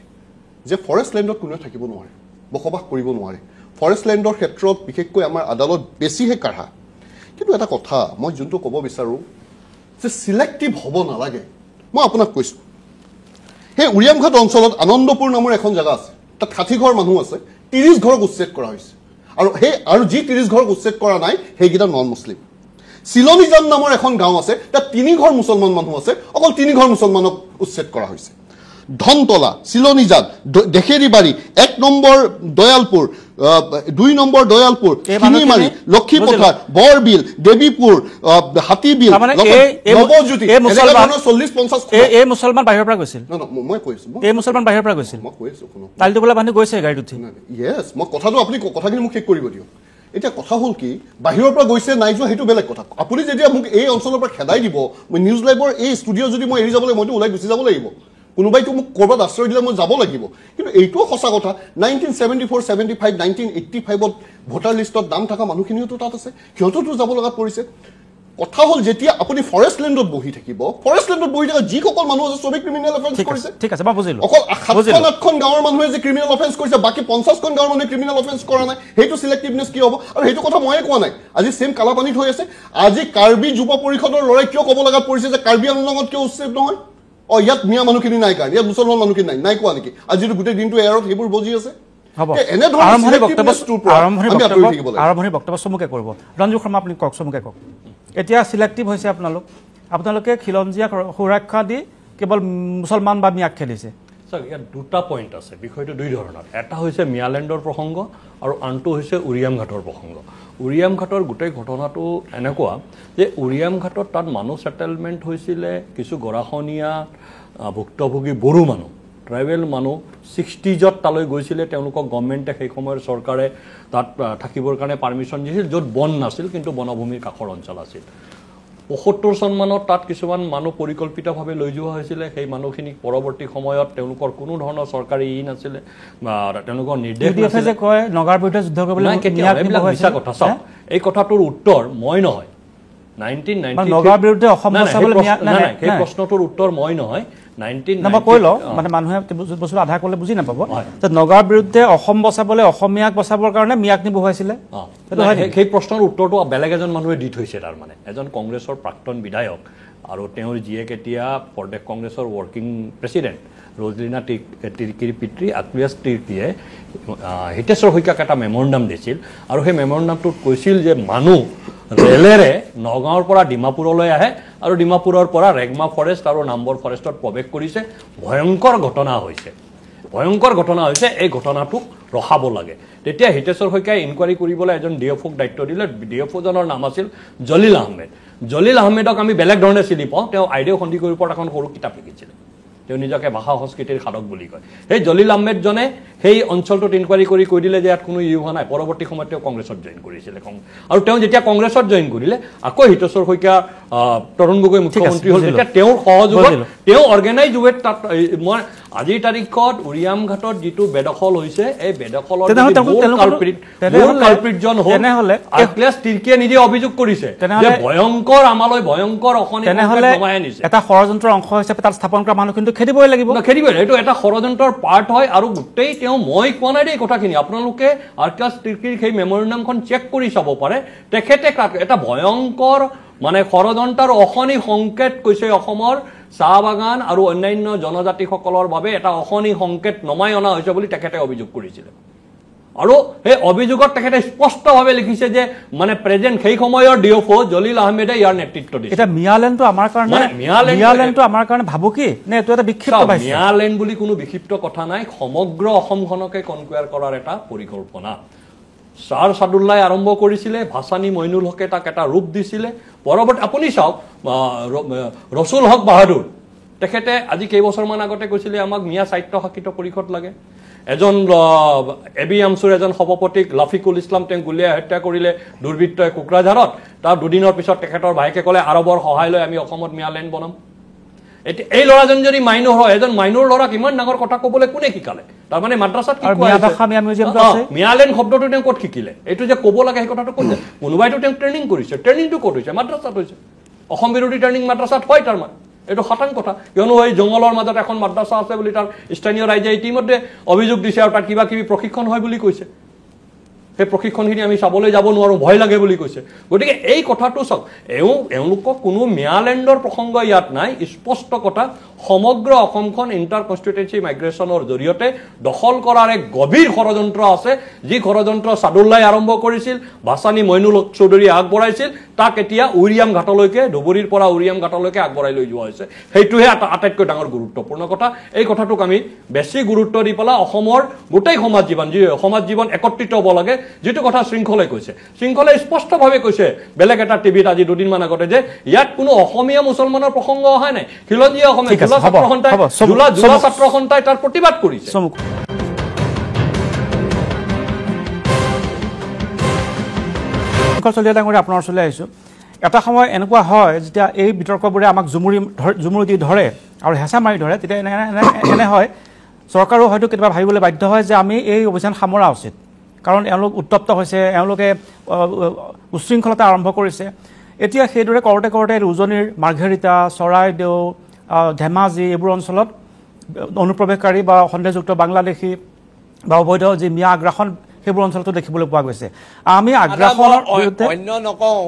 যে ফৰেষ্ট লেণ্ডত কোনেও থাকিব নোৱাৰে বসবাস কৰিব নোৱাৰে ফৰেষ্ট লেণ্ডৰ ক্ষেত্ৰত বিশেষকৈ আমাৰ আদালত বেছিহে কাঢ়া কিন্তু এটা কথা মই যোনটো ক'ব বিচাৰোঁ যে চিলেক্টিভ হ'ব নালাগে মই আপোনাক কৈছোঁ সেই উৰিয়ামঘাট অঞ্চলত আনন্দপুৰ নামৰ এখন জেগা আছে তাত 60 ঘৰ মানুহ আছে 30 ঘৰক উচ্ছেদ কৰা হৈছে আৰু যি 30 ঘৰক উচ্ছেদ কৰা নাই সেইকেইটা নন মুছলিম চিলনিজান নামৰ এখন গাঁও আছে তাত 3 ঘৰ মুছলমান মানুহ আছে অকল 3 ঘৰ মুছলমানক উচ্ছেদ কৰা হৈছে ধনতলা চিলনিজান দেশেৰীবাৰী 1 নম্বৰ দয়ালপুৰ 2 নম্বৰ দয়ালপুৰ শিঙিমাৰী লক্ষীপথাৰ বৰবিল দেৱীপুৰ হাতীবিল নৱজ্যোতি এই মুছলমান বাহিৰৰ পৰা গৈছিল মই কৈছো এই মুছলমান বাহিৰৰ পৰা গৈছিল মই কৈছো কোনো তালিটো বোলে মানুহ গৈছে গাড়ীত উঠি য়েছ মই কথাটো আপুনি কথাখিনি মোক শেষ কৰিব দিয়ক এতিয়া কথা হ'ল কি বাহিৰৰ পৰা গৈছে নাই যোৱা সেইটো বেলেগ কথা আপুনি যেতিয়া মোক এই অঞ্চলৰ পৰা খেদাই দিব মই নিউজ লাইভৰ এই ষ্টুডিঅ' যদি মই এৰি যাবলৈ মইতো ওলাই গুচি যাব লাগিব কোনোবাইতো মোক ক'ৰবাত আশ্ৰয় দিলে মই যাব লাগিব কিন্তু এইটোও সঁচা কথা 1974 75 1985ত ভোটাৰ লিষ্টত নাম থকা মানুহখিনিওতো তাত আছে সিহঁততো যাব লগাত পৰিছে কথা হ'ল যেতিয়া আপুনি ফৰেষ্ট লেণ্ডত বহি থাকিব ফৰেষ্ট লেণ্ডত বহি থকা যিসকল মানুহ আছে চবেই ক্ৰিমিনেল অফেন্স কৰিছে ঠিক আছে মই বুজিলো অকল 7-8খন গাঁৱৰ মানুহে যে ক্ৰিমিনেল অফেন্স কৰিছে বাকী 50খন গাঁৱৰ মানুহে ক্ৰিমিনেল অফেন্স কৰা নাই সেইটো চিলেক্টিভনেছ কি হ'ব আৰু সেইটো কথা ময়ে কোৱা নাই আজি সেম কালাপানীত হৈ আছে আজি কাৰ্বি যুৱ পৰিষদৰ ল'ৰাই কিয় ক'ব লগাত পৰিছে যে কাৰ্বি আংলঙত কিয় উচ্ছেদ নহয় ইয়াত মিয়া মানুহখিনি নাই কাৰণ ইয়াত মুছলমান মানুহখিনি নাই কোৱা নেকি আজিতো গোটেই দিনটো এয়াৰত সেইবোৰ বজি আছে আৰম্ভণি বক্তব্য চমুকে কৰিব ৰঞ্জু শৰ্মা আপুনি কওক চমুকে কওক এতিয়া চিলেক্টিভ হৈছে আপোনালোকে খিলঞ্জীয়াক সুৰক্ষা দি কেৱল মুছলমান বা মিয়াক খেলিছে ইয়াত দুটা পইণ্ট আছে বিষয়টো দুই ধৰণৰ এটা হৈছে মিয়ালেণ্ডৰ প্ৰসংগ আৰু আনটো হৈছে উৰিয়ামঘাটৰ প্ৰসংগ উৰিয়ামঘাটৰ গোটেই ঘটনাটো এনেকুৱা যে উৰিয়ামঘাটত তাত মানুহ ছেটেলমেণ্ট হৈছিলে কিছু গৰাখনীয়া ভুক্তভোগী বড়ো মানুহ ট্ৰাইবেল মানুহ 60ত তালৈ গৈছিলে তেওঁলোকক গভৰ্ণমেণ্টে সেই সময়ৰ চৰকাৰে তাত থাকিবৰ কাৰণে পাৰ্মিশ্যন দিছিল য'ত বন নাছিল কিন্তু বনভূমিৰ কাষৰ অঞ্চল আছিল ৭৫ চনমানত তাত কিছুমান মানুহ পৰিকল্পিতভাৱে লৈ যোৱা হৈছিলে সেই মানুহখিনিক পৰৱৰ্তী সময়ত তেওঁলোকৰ কোনো ধৰণৰ চৰকাৰী নাছিলে বা তেওঁলোকৰ নিৰ্দেশ নাছিলে কয় নগাৰ বিৰুদ্ধে যুদ্ধ কৰিবলৈ এইবিলাক মিছা কথা চাওক এই কথাটোৰ উত্তৰ মই নহয় 1990 নগাৰ বিৰুদ্ধে অসম বচাবলৈ সেই প্ৰশ্নটোৰ উত্তৰ মই নহয় 1990 কৈ লওঁ মানে মানুহে বস্তু আধা ক'লে বুজি নাপাব যে নগাৰ বিৰুদ্ধে অসম বচাবলৈ অসমীয়াক বচাবৰ কাৰণে মিয়াক নিবহাইছিলে সেই প্ৰশ্নৰ উত্তৰটো বেলেগ এজন মানুহে দি থৈছে তাৰমানে এজন কংগ্ৰেছৰ প্ৰাক্তন বিধায়ক আৰু তেওঁৰ জীয়েক এতিয়া প্ৰদেশ কংগ্ৰেছৰ ৱৰ্কিং প্ৰেচিডেণ্ট ৰজলিনা তিৰ্কীৰ পিতৃ আক্ৰিয়াছ তিৰ্কীয়ে হিতেশ্বৰ শইকীয়াক এটা মেমৰেণ্ডাম দিছিল আৰু সেই মেমৰেণ্ডামটোত কৈছিল যে মানুহ ৰেলেৰে নগাঁৱৰ পৰা ডিমাপুৰলৈ আহে আৰু ডিমাপুৰৰ পৰা ৰেগমা ফৰেষ্ট আৰু নাম্বৰ ফৰেষ্টত প্ৰৱেশ কৰিছে ভয়ংকৰ ঘটনা হৈছে এই ঘটনাটোক ৰখাব লাগে তেতিয়া হিতেশ্বৰ শইকীয়াই ইনকুৱাৰী কৰিবলৈ এজন ডিএফঅ'ক দায়িত্ব দিলে ডিএফঅ'জনৰ নাম আছিল জলিল আহমেদক আমি বেলেগ ধৰণে চিনি পাওঁ তেওঁ আইডিয়া সন্ধিকৈৰ ওপৰত এখন সৰু কিতাপ লিখিছিলে তেওঁ নিজকে ভাষা সংস্কৃতিৰ সাধক বুলি কয় সেই জলিল আহমেদজনে সেই অঞ্চলটোত ইনকুৱাৰী কৰি কৈ দিলে যে ইয়াত কোনো হোৱা নাই পৰৱৰ্তী সময়ত তেওঁ কংগ্ৰেছত জইন কৰিছিলে আৰু তেওঁ যেতিয়া কংগ্ৰেছত জইন কৰিলে আকৌ হিতেশ্বৰ শইকীয়া তৰুণ গগৈ মুখ্যমন্ত্ৰী হ'ল তেতিয়া তেওঁৰ সহযোগত তেওঁ অৰ্গেনাইজ ৱেত তাত মই আজিৰ তাৰিখত উৰিয়ামঘাটত যিটো বেদখল হৈছে এই বেদখলৰ কালপ্ৰিটজন হ'ল আক্ৰিয়াছ তিৰ্কীয়ে নিজে অভিযোগ কৰিছে যে ভয়ংকৰ আমালৈ ভয়ংকৰ অশনি নমাই আনিছে এটা ষড়যন্ত্ৰৰ অংশ হিচাপে তাত স্থাপন কৰা মানুহ কিন্তু খেদিবই লাগিব এইটো এটা ষড়যন্ত্ৰৰ পাৰ্ট হয় আৰু গোটেই তেওঁ মই কোৱা নাই দেই কথাখিনি আপোনালোকে আক্ৰিয়াছ তিৰ্কীৰ সেই মেমৰেণ্ডামখন চেক কৰি চাব পাৰে তেখেতে এটা ভয়ংকৰ মানে ষড়যন্ত্ৰৰ অশনি সংকেত কৈছে অসমৰ চাহ বাগান আৰু অন্যান্য জনজাতিসকলৰ বাবে এটা অশনি সংকেত নমাই অনা হৈছে বুলি তেখেতে অভিযোগ কৰিছিলে আৰু সেই অভিযোগত তেখেতে স্পষ্টভাৱে লিখিছে যে মানে প্ৰেজেণ্ট সেই সময়ৰ ডিঅ'ফ' জলিল আহমেদে ইয়াৰ নেতৃত্ব দিছে এটা মিয়ালেণ্ডটো আমাৰ কাৰণে মিয়ালেণ্ডটো আমাৰ কাৰণে ভাবুকি নে এইটো এটা বিক্ষিপ্ত ভাষ্য মিয়ালেণ্ড বুলি কোনো বিক্ষিপ্ত কথা নাই সমগ্ৰ অসমখনকে কনকুৱাৰ কৰাৰ এটা পৰিকল্পনা ছাৰ ছাদুল্লাই আৰম্ভ কৰিছিলে ভাসানী মইনুল হকে তাক এটা ৰূপ দিছিলে পৰৱৰ্তী আপুনি চাওক ৰসুল হক বাহাদুৰ তেখেতে আজি কেইবছৰমান আগতে কৈছিলে আমাক মিয়া সাহিত্য শাসিত পৰিষদ লাগে এজন এবি আমছুৰ এজন সভাপতিক লাফিকুল ইছলাম তেওঁ গুলীয়াই হত্যা কৰিলে দুৰ্বৃত্তই কোকৰাঝাৰত তাৰ দুদিনৰ পিছত তেখেতৰ ভাইকে ক'লে আৰবৰ সহায় লৈ আমি অসমত মিয়ালেণ্ড বনাম এতিয়া এই ল'ৰাজন যদি মাইনৰ হয় এজন মাইনৰ ল'ৰাক ইমান ডাঙৰ কথা ক'বলৈ কোনে শিকালে তাৰমানে মাদ্ৰাসাত মিয়ালেণ্ড শব্দটো তেওঁ ক'ত শিকিলে এইটো যে ক'ব লাগে সেই কথাটো ক'ত কোনোবাইতো তেওঁ ট্ৰেইনিং কৰিছে ট্ৰেইনিংটো ক'ত হৈছে মাদ্ৰাসাত হৈছে অসম বিৰোধী ট্ৰেইনিং মাদ্ৰাসাত হয় তাৰমানে এইটো খাটাং কথা কিয়নো এই জংগলৰ মাজত এখন মাদ্ৰাসা আছে বুলি তাৰ স্থানীয় ৰাইজে ইতিমধ্যে অভিযোগ দিছে আৰু তাত কিবা কিবি প্ৰশিক্ষণ হয় বুলি কৈছে সেই প্ৰশিক্ষণখিনি আমি চাবলৈ যাব নোৱাৰোঁ ভয় লাগে বুলি কৈছে গতিকে এই কথাটো চাওক এওঁলোকক কোনো মিয়ালেণ্ডৰ প্ৰসংগ ইয়াত নাই স্পষ্ট কথা সমগ্ৰ অসমখন ইণ্টাৰ কনষ্টিটুৱেঞ্চি মাইগ্ৰেশ্যনৰ জৰিয়তে দখল কৰাৰ এক গভীৰ ষড়যন্ত্ৰ আছে যি ষড়যন্ত্ৰ ছাদুল্লাই আৰম্ভ কৰিছিল ভাসানী মইনুল হক চৌধুৰীয়ে আগবঢ়াইছিল তাক এতিয়া উৰিয়াম ঘাটলৈকে ধুবুৰীৰ পৰা উৰিয়াম ঘাটলৈকে আগবঢ়াই লৈ যোৱা হৈছে সেইটোহে আটাইতকৈ ডাঙৰ গুৰুত্বপূৰ্ণ কথা এই কথাটোক আমি বেছি গুৰুত্ব দি পেলাই অসমৰ গোটেই সমাজ জীৱন একত্ৰিত হ'ব লাগে যেটো কথা শৃংখলে কৈছে শৃংখলে স্পষ্টভাৱে কৈছে বেলেগ এটা টিভিত আজি দুদিনমান আগতে যে ইয়াত কোনো অসমীয়া মুছলমানৰ প্ৰসংগ অহা নাই খিলঞ্জীয়া অসমীয়া জুলা ছাত্ৰ সন্থাই তাৰ প্ৰতিবাদ কৰিছে আপোনাৰ ওচৰলৈ আহিছোঁ এটা সময় এনেকুৱা হয় যেতিয়া এই বিতৰ্কবোৰে আমাক জুমুৰি দি ধৰে আৰু হেঁচা মাৰি ধৰে তেতিয়া এনে হয় চৰকাৰো হয়তো কেতিয়াবা ভাবিবলৈ বাধ্য হয় যে আমি এই অভিযান সামৰা উচিত কাৰণ এওঁলোক উত্তপ্ত হৈছে এওঁলোকে উশৃংখলতা আৰম্ভ কৰিছে এতিয়া সেইদৰে কৰোঁতে উজনিৰ মাৰ্ঘেৰিটা চৰাইদেউ ধেমাজি এইবোৰ অঞ্চলত অনুপ্ৰৱেশকাৰী বা সন্দেহযুক্ত বাংলাদেশী বা অবৈধ যি মিয়া আগ্ৰাসন সেইবোৰ অঞ্চলতো দেখিবলৈ পোৱা গৈছে আমি আগ্ৰাসনৰ বিৰুদ্ধে অন্য নকওঁ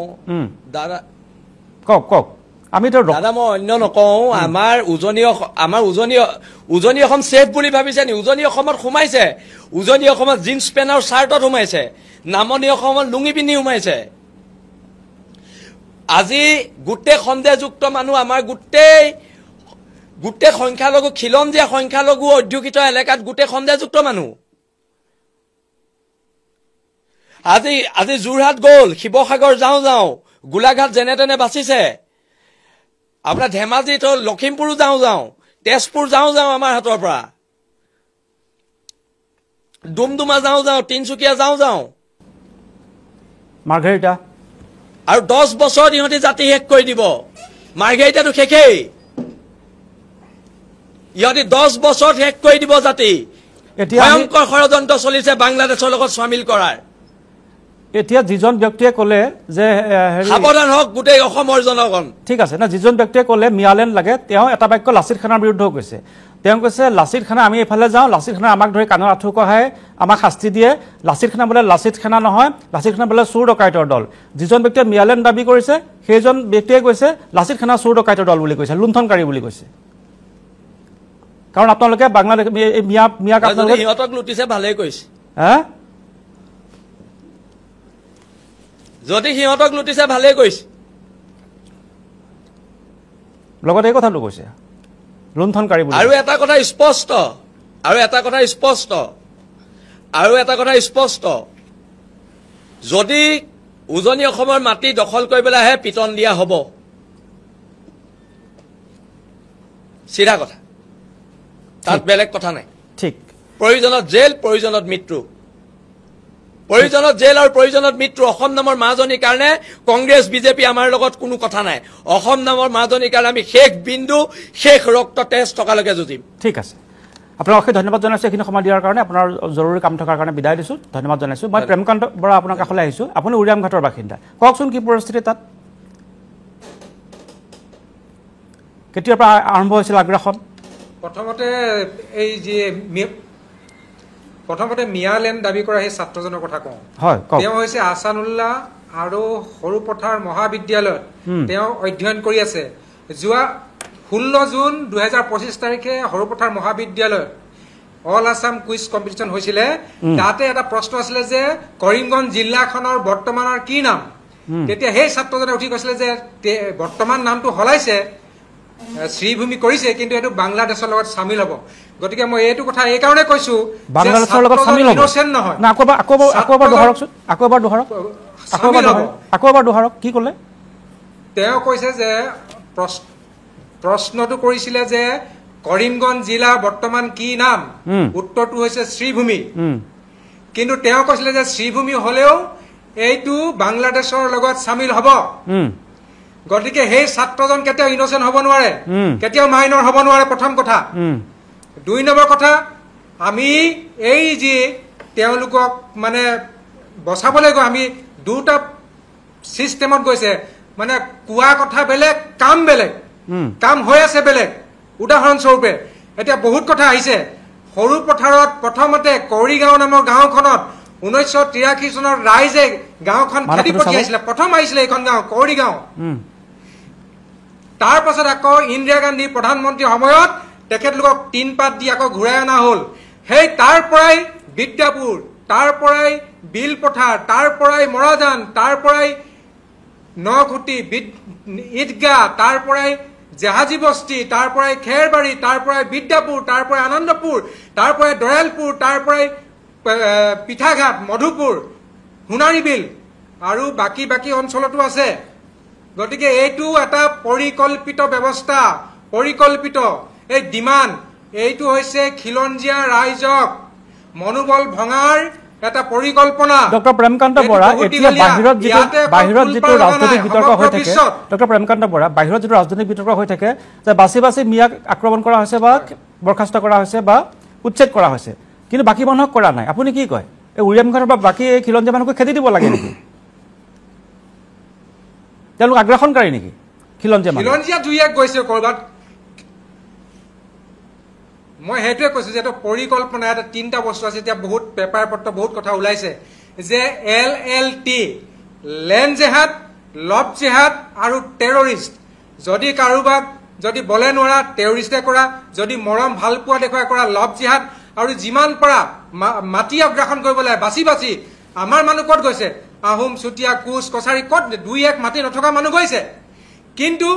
দাদা কওক আমি দাদা মই অন্য নকওঁ আমাৰ উজনি অসম ছেফ বুলি ভাবিছে নি উজনি অসমত সোমাইছে উজনি অসমত জিন্স পেণ্ট আৰু চাৰ্টত সোমাইছে নামনি অসমত লুঙি পিন্ধি সোমাইছে আজি গোটেই সন্দেহযুক্ত মানুহ আমাৰ গোটেই সংখ্যালঘু খিলঞ্জীয়া সংখ্যালঘু অধ্যুষিত এলেকাত গোটেই সন্দেহযুক্ত মানুহ আজি যোৰহাট গ'ল শিৱসাগৰ যাওঁ গোলাঘাট যেনে তেনে বাচিছে আপোনাৰ ধেমাজিত লখিমপুৰো যাওঁ তেজপুৰ যাওঁ আমাৰ হাতৰ পৰা ডুমডুমা যাওঁ তিনচুকীয়া যাওঁ মাৰ্ঘেৰিটা আৰু 10 বছৰ ইহঁতে জাতি শেষ কৰি দিব মাৰ্ঘেৰিটাটো শেষেই ইহঁতে 10 বছৰ শেষ কৰি দিব জাতি ভয়ংকৰ ষড়যন্ত্ৰ চলিছে বাংলাদেশৰ লগত চামিল কৰাৰ এতিয়া যিজন ব্যক্তিয়ে ক'লে যে সাৱধান হওক গোটেই অসমৰ জনগণ ঠিক আছে না যিজন ব্যক্তিয়ে ক'লে মিয়ালেণ্ড লাগে তেওঁ এটা বাক্য লাচিত খানাৰ বিৰুদ্ধেও কৈছে তেওঁ কৈছে লাচিত খানা আমি এইফালে যাওঁ লাচিত খানা আমাক ধৰি কাণৰ আঁঠু কঢ়াই আমাক শাস্তি দিয়ে লাচিত খানা বোলে লাচিত খানা নহয় লাচিত খানা বোলে চোৰ ডকাইতৰ দল যিজন ব্যক্তিয়ে মিয়ালেণ্ড দাবী কৰিছে সেইজন ব্যক্তিয়ে কৈছে লাচিত খানা চোৰ ডকাইতৰ দল বুলি কৈছে লুণ্ঠনকাৰী বুলি কৈছে কাৰণ আপোনালোকে বাংলাদেশ মিয়াক আপোনালোকে সিহঁতক লুটিছে ভালেই কৈছে যদি সিহঁতক লুটিছে ভালেই কৈছে লগতে এই কথাটো কৈছে লুণ্ঠনকাৰী বুলি আৰু এটা কথা স্পষ্ট যদি উজনি অসমৰ মাটি দখল কৰিবলৈ আহে পিটন দিয়া হ'ব চিধা কথা তাত বেলেগ কথা নাই ঠিক প্ৰয়োজনত জেল প্ৰয়োজনত মৃত্যু আৰু প্ৰয়োজনত মৃত্যু অসম নামৰ মাজনীৰ কাৰণে কংগ্ৰেছ বিজেপি আমাৰ লগত কোনো কথা নাই অসম নামৰ মাজনীৰ কাৰণে আমি শেষ বিন্দু শেষ ৰক্ত তেজ থকালৈকে যুঁজিম ঠিক আছে আপোনাক অশেষ ধন্যবাদ জনাইছোঁ এইখিনি সময় দিয়াৰ কাৰণে আপোনাৰ জৰুৰী কাম থকাৰ কাৰণে বিদায় দিছোঁ ধন্যবাদ জনাইছোঁ মই প্ৰেমকান্ত বৰা আপোনাৰ কাষলৈ আহিছোঁ আপুনি উৰিয়াম ঘাটৰ বাসিন্দা কওকচোন কি পৰিস্থিতি তাত কেতিয়াৰ পৰা আৰম্ভ হৈছিল আগ্ৰাসন প্ৰথমতে মিয়ালেণ্ড দাবী কৰা সেই ছাত্ৰজনৰ কথা কওঁ তেওঁ হৈছে আহছানুল্লাহ আৰু সৰুপথাৰ মহাবিদ্যালয়ত তেওঁ অধ্যয়ন কৰি আছে যোৱা 16 জুন 2025 তাৰিখে সৰুপথাৰ মহাবিদ্যালয়ত অল আছাম কুইজ কম্পিটিশ্যন হৈছিলে তাতে এটা প্ৰশ্ন আছিলে যে কৰিমগঞ্জ জিলাখনৰ বৰ্তমানৰ কি নাম তেতিয়া সেই ছাত্ৰজনে উঠি কৈছিলে যে বৰ্তমান নামটো হলাইছে শ্ৰীভূমি কৰিছে কিন্তু এইটো বাংলাদেশৰ লগত সামিল হ'ব গতিকে মই এইটো কথা এই কাৰণে কৈছো বাংলাদেশৰ লগত সামিল হ'ব ইনোসেন্ট নহয় না আকৌবাৰ দুহাৰক কি ক'লে তেওঁ কৈছে যে প্ৰশ্নটো কৰিছিলে যে কৰিমগঞ্জ জিলা বৰ্তমান কি নাম উত্তৰটো হৈছে শ্ৰীভূমি কিন্তু তেওঁ কৈছিলে যে শ্ৰীভূমি হলেও এইটো বাংলাদেশৰ লগত সামিল হ'ব গতিকে সেই ছাত্ৰজন কেতিয়াও ইনোসেন্ট হ'ব নোৱাৰে কেতিয়াও মাইনৰ হ'ব নোৱাৰে প্ৰথম কথা 2 নম্বৰ কথা আমি এই যে তেওঁলোকক মানে বচাবলৈ গৈ আমি দুটা সিস্টেমত গৈছে মানে কোৱা কথা বেলেগ কাম হৈ আছে বেলেগ উদাহৰণস্বৰূপে এতিয়া বহুত কথা আহিছে সৰু পথাৰত প্ৰথমতে কৌৰিগাঁও নামৰ গাঁওখনত 1983 চনত ৰাইজে গাঁওখন খেদি পঠিয়াইছিলে প্ৰথম আহিছিলে এইখন গাঁও কৌৰিগাঁও তাৰ পাছত আকৌ ইন্দিৰা গান্ধী প্ৰধানমন্ত্ৰীৰ সময়ত তেখেতলোকক 3 পাত দি আকৌ ঘূৰাই অনা হ'ল সেই তাৰ পৰাই বিদ্যাপুৰ তাৰ পৰাই বিলপথাৰ তাৰ পৰাই মৰাজান তাৰ পৰাই নখুটি ঈদগাহ তাৰ পৰাই জাহাজী বস্তি তাৰ পৰাই খেৰবাৰী তাৰ পৰাই বিদ্যাপুৰ তাৰ পৰাই আনন্দপুৰ তাৰ পৰাই দয়ালপুৰ তাৰ পৰাই পিঠাঘাট মধুপুৰ হুনাৰীবিল আৰু বাকি অঞ্চলতো আছে গতিকে এইটো এটা পৰিকল্পিত ব্যৱস্থা পৰিকল্পিত এই ডিমাণ্ড এইটো হৈছে খিলঞ্জীয়া ৰাইজক মনোবল ভঙাৰ এটা পৰিকল্পনা ডক্টৰ প্ৰেমকান্ত বৰা এতিয়া বাহিৰত যিটো ৰাজনৈতিক বিতৰ্ক হৈ থাকে ডক্টৰ প্ৰেমকান্ত বৰা বাহিৰত যিটো ৰাজনৈতিক বিতৰ্ক হৈ থাকে যে বাছি মিয়াক আক্ৰমণ কৰা হৈছে বা বৰখাস্ত কৰা হৈছে বা উচ্ছেদ কৰা হৈছে কিন্তু বাকী মানুহক কৰা নাই আপুনি কি কয় এই উৰিয়াম খানৰ বা বাকী এই খিলঞ্জীয়া মানুহক খেদি দিব লাগে নেকি তেওঁলোক আগ্ৰাসনকাৰী নেকি খিলঞ্জীয়া দুই এক গৈছে কৰবাত মই হেতুৱে কৈছো যে এটা পৰিকল্পনা এটা 3টা বস্তু আছে এতিয়া বহুত পেপাৰ পত্ৰ বহুত কথা ওলাইছে যে LLT লেণ্ড জেহাদ লব জেহাদ আৰু টেৰৰিষ্ট যদি কাৰোবাক যদি বলে নোৱাৰা টেৰৰিষ্টে কৰা যদি মৰম ভাল পোৱা দেখুৱাই কৰা লব জেহাদ আৰু যিমান পৰা মাটি আগ্ৰাসন কৰিবলৈ বাছি আমাৰ মানুহ ক'ত গৈছে আহোম চুতীয়া কোচ কছাৰী ক'ত 2-1 মাটি নথকা মানুহ গৈছে কিন্তু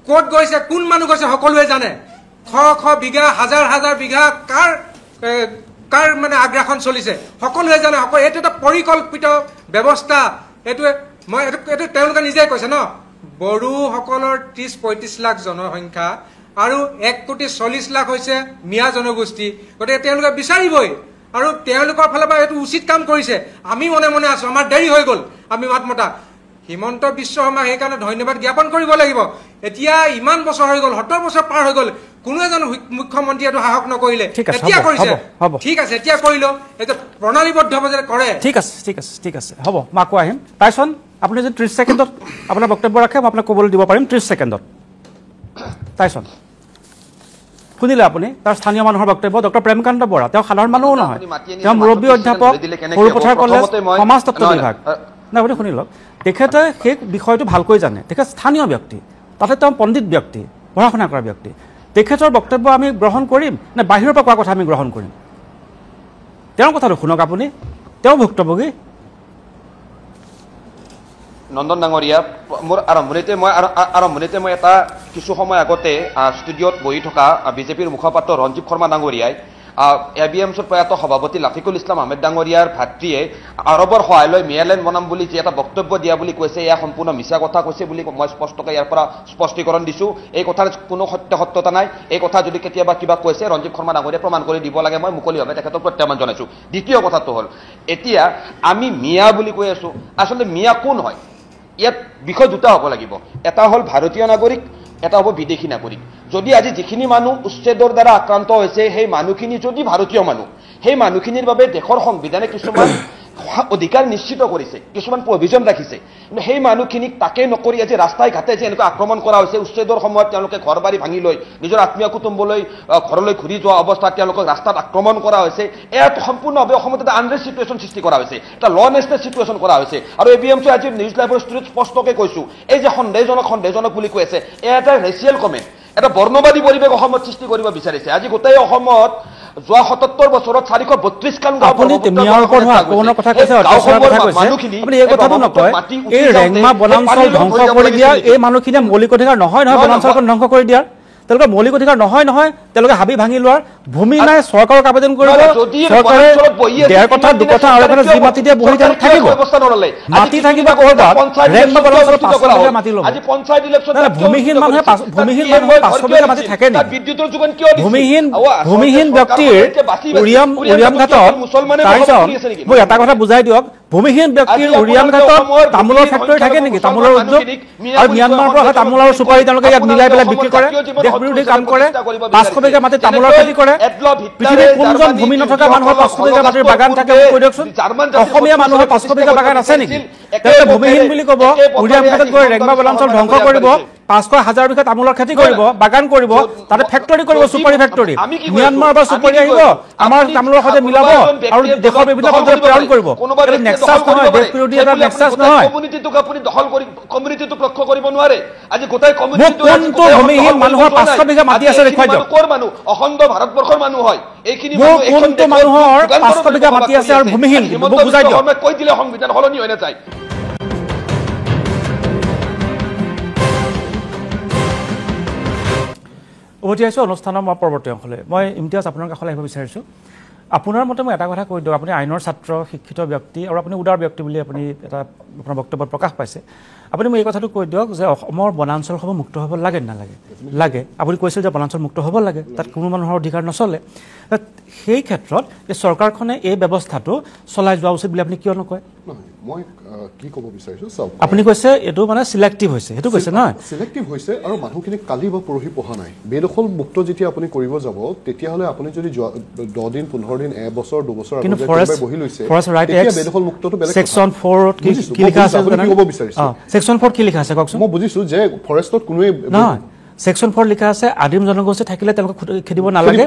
ক'ত গৈছে কোন মানুহ গৈছে সকলোৱে জানে খ বিঘা হাজাৰ বিঘা কাৰ মানে আগ্ৰাসন চলিছে সকলোৱে জানে এইটো এটা পৰিকল্পিত ব্যৱস্থা এইটো তেওঁলোকে নিজে কৈছে ন বড়োসকলৰ 30-35 লাখ জনসংখ্যা আৰু 1,40 লাখ হৈছে মিয়া জনগোষ্ঠী গতিকে তেওঁলোকে বিচাৰিবই আৰু তেওঁলোকৰ ফালৰ পৰা এইটো উচিত কাম কৰিছে আমি মনে আছো আমাৰ দেৰি হৈ গ'ল আমি মাত মতা হিমন্ত বিশ্ব শৰ্মা সেইকাৰণে ধন্যবাদ জ্ঞাপন কৰিব লাগিব এতিয়া ইমান বছৰ হৈ গ'ল 70 বছৰ পাৰ হৈ গ'ল কোনো এজন মুখ্যমন্ত্ৰীয়ে এইটো সাহস নকৰিলে এতিয়া কৰিছে ঠিক আছে এতিয়া কৰিলো এইটো প্ৰণালীবদ্ধভাৱে কৰে ঠিক আছে হ'ব মাকো আহিম টাইছন আপুনি যদি 30 ছেকেণ্ডত আপোনাৰ বক্তব্য ৰাখে মই আপোনাক ক'বলৈ দিব পাৰিম 30 ছেকেণ্ডত টাইছন শুনিলে আপুনি তাৰ স্থানীয় মানুহৰ বক্তব্য ডক্টৰ প্ৰেমকান্ত বৰা তেওঁ সাধাৰণ মানুহো নহয় তেওঁ মুৰব্বী অধ্যাপক সৰুপথাৰ কলেজ সমাজতত্ব বিভাগ না আপুনি শুনি লওক তেখেতে সেই বিষয়টো ভালকৈ জানে তেখেত স্থানীয় ব্যক্তি তাতে তেওঁ পণ্ডিত ব্যক্তি পঢ়া শুনা কৰা ব্যক্তি তেখেতৰ বক্তব্য আমি গ্ৰহণ কৰিম নে বাহিৰৰ পৰা কোৱা কথা আমি গ্ৰহণ কৰিম তেওঁৰ কথাটো শুনক আপুনি তেওঁ ভুক্তভোগী নন্দন ডাঙৰীয়া মোৰ আৰম্ভণিতে মই এটা কিছু সময় আগতে ষ্টুডিঅ'ত বহি থকা বিজেপিৰ মুখপাত্ৰ ৰঞ্জীৱ শৰ্মা ডাঙৰীয়াই ABMছৰ প্ৰয়াত সভাপতি লাফিকুল ইছলাম আহমেদ ডাঙৰীয়াৰ ভাতৃয়ে আৰবৰ সহায় লৈ মিয়ালেণ্ড বনাম বুলি যি এটা বক্তব্য দিয়া বুলি কৈছে এয়া সম্পূৰ্ণ মিছা কথা কৈছে বুলি মই স্পষ্টকৈ ইয়াৰ পৰা স্পষ্টীকৰণ দিছোঁ এই কথাৰ কোনো সত্যতা নাই এই কথা যদি কেতিয়াবা কিবা কৈছে ৰঞ্জীৱ শৰ্মা ডাঙৰীয়াই প্ৰমাণ কৰি দিব লাগে মই মুকলিভাৱে তেখেতক প্ৰত্যাহ্বান জনাইছোঁ দ্বিতীয় কথাটো হ'ল এতিয়া আমি মিয়া বুলি কৈ আছোঁ আচলতে মিয়া কোন হয় ইয়াত বিষয় দুটা হ'ব লাগিব এটা হ'ল ভাৰতীয় নাগৰিক এটা হ'ব বিদেশী নাগৰিক যদি আজি যিখিনি মানুহ উচ্ছেদৰ দ্বাৰা আক্ৰান্ত হৈছে সেই মানুহখিনি যদি ভাৰতীয় মানুহ সেই মানুহখিনিৰ বাবে দেশৰ সংবিধানে কিছুমান অধিকাৰ নিশ্চিত কৰিছে কিছুমান প্ৰভিজন ৰাখিছে কিন্তু সেই মানুহখিনিক তাকে নকৰি আজি ৰাস্তাই ঘাটে যে এনেকুৱা আক্ৰমণ কৰা হৈছে উচ্ছেদৰ সময়ত তেওঁলোকে ঘৰ বাৰী ভাঙি লৈ নিজৰ আত্মীয় কুটুম্বলৈ ঘৰলৈ ঘূৰি যোৱা অৱস্থাত তেওঁলোকক ৰাস্তাত আক্ৰমণ কৰা হৈছে এয়াত সম্পূৰ্ণভাৱে অসমত এটা আনৰেষ্ট চিটুৱেশ্যন সৃষ্টি কৰা হৈছে এটা লনেছনেছ চিটুৱেশ্যন কৰা হৈছে আৰু ABMছে আজি নিউজ লাইভৰ ষ্টুডিঅ'ত স্পষ্টকৈ কৈছোঁ এই যে সন্দেহজনক বুলি কৈ আছে এয়া এটা ৰেচিয়েল কমেণ্ট এটা বৰ্ণবাদী পৰিৱেশ অসমত সৃষ্টি কৰিব বিচাৰিছে আজি গোটেই অসমত যোৱা ৭৭ বছৰত 432খন গাঁও আপুনি মিয়াৰ ওপৰত আক্ৰমণৰ কথা কৈছে, অত্যাচাৰৰ কথা কৈছে, আপুনি এই কথাটো নকয় এই ৰেংমা বনাঞ্চল ধ্বংস কৰি দিয়া এই মানুহখিনিয়ে মৌলিক অধিকাৰ নহয় বনাঞ্চলখন ধ্বংস কৰি দিয়াৰ, তেওঁলোকৰ মৌলিক অধিকাৰ নহয় তেওঁলোকে হাবি ভাঙি লোৱাৰ, ভূমি নাই চৰকাৰক আবেদন কৰিব, চৰকাৰে 1.5 কথা 2 কথা আৰু এফালে যি মাটি দিয়ে বহি তেওঁলোক থাকিব, মাটি থাকিব ক'ৰবাত, ৰেংমা বনাঞ্চলত 500 বিঘা মাটি ল'ব। ভূমিহীন মানুহে 500 বিঘা মাটি থাকে নেকি? ভূমিহীন ব্যক্তিৰ উৰিয়াম ঘাটত, তাৰপিছত মোক এটা কথা বুজাই দিয়ক, ভূমিহীন ব্যক্তিৰ উৰিয়াম ঘাটত তামোলৰ ফেক্টৰী থাকে নেকি, তামোলৰ উদ্যোগ, আৰু ম্যানমাৰৰ পৰা তামোল আৰু চুপাৰী তেওঁলোকে ইয়াত মিলাই পেলাই বিক্ৰী কৰে, দেশ বিৰোধী কাম কৰে, 500 বিঘা মাটি তামোলৰ খেতি কৰে। পৃথিৱীৰ কোনজন ভূমি নথকা মানুহৰ 500 বিঘা মাটিৰ বাগান থাকে কৈ দিয়কচোন? অসমীয়া মানুহৰ 500 বিঘা বাগান আছে নেকি? তেওঁলোকে ভূমিহীন বুলি ক'ব, উৰিয়াম ঘাটত গৈ ৰেংমা বনাঞ্চল ধ্বংস কৰিব, 500,000 বিঘা তামোলৰ খেতি কৰিব, বাগান কৰিব, তাতে ফেক্টৰী কৰিব, চুপাৰী ফেক্টৰী, ম্যানমাৰৰ পৰা চুপাৰী আহিব, আমাৰ তামোলৰ সৈতে মিলাব আৰু দেশৰ বিভিন্ন প্ৰান্তলৈ প্ৰেৰণ কৰিব। নেক্সাছ নহয়, দেশ বিৰোধী এটা নেক্সাছ নহয়। কমিউনিটিটোক আপুনি দখল কৰি কমিউনিটিটোক লক্ষ্য কৰিব নোৱাৰে। আজি গোটেই কমিউনিটিটো কোনটো ভূমিহীন মানুহৰ 500 বিঘা মাটি আছে দেখুৱাই দিয়ক। ক'ৰ মানুহ? অখণ্ড ভাৰতবৰ্ষৰ মানুহ হয় এইখিনি মানুহ। কোনটো মানুহৰ 500 বিঘা মাটি আছে আৰু ভূমিহীন মোক বুজাই দিয়ক। কৈ দিলে সংবিধান সলনি হৈ নাযায়। উভতি আহিছোঁ অনুষ্ঠানৰ মই পৰৱৰ্তী অংশলৈ। মই ইমতিয়াজ আপোনাৰ কাষলৈ আহিব বিচাৰিছোঁ। আপোনাৰ মতে মই এটা কথা কৈ দিওঁ, আপুনি আইনৰ ছাত্ৰ, শিক্ষিত ব্যক্তি আৰু আপুনি উদাৰ ব্যক্তি বুলি আপুনি এটা আপোনাৰ বক্তব্যত প্ৰকাশ পাইছে। আপুনি মোক এই কথাটো কৈ দিয়ক যে অসমৰ বনাঞ্চলসমূহ মুক্ত হ'ব লাগে নালাগে? লাগে। আপুনি কৈছিল যে বনাঞ্চল মুক্ত হ'ব লাগে, তাত কোনো মানুহৰ অধিকাৰ নচলে। সেই ক্ষেত্ৰত এই চৰকাৰখনে এই ব্যৱস্থাটো চলাই যোৱা উচিত বুলি আপুনি কিয় নকয়? মই কি ক'ব বিচাৰিছোঁ, চাওক, আপুনি কৈছে এইটো মানে চিলেক্টিভ হৈছে, সেইটো কৈছে নহয়? চিলেক্টিভ হৈছে আৰু মানুহখিনি কালি বা পৰহি পঢ়া নাই। বেদখল মুক্ত যেতিয়া আপুনি কৰিব যাব, তেতিয়াহ'লে আপুনি যদি 10 দিন 15 দিন 1 বছৰ 2 বছৰ কিন্তু বহি লৈছে, বেদখল মুক্তটো বেলেগ। ছেকশ্যন 4 কি লিখা আছে? আপুনি কি ক'ব বিচাৰিছে? ছেকশ্যন 4 কি লিখা আছে কওকচোন? মই বুজিছোঁ যে ফৰেষ্টত কোনোৱে নহয়, ছেকশ্যন 4 লিখা আছে আদিম জনগোষ্ঠী থাকিলে তেওঁলোকক খেদিব নালাগে,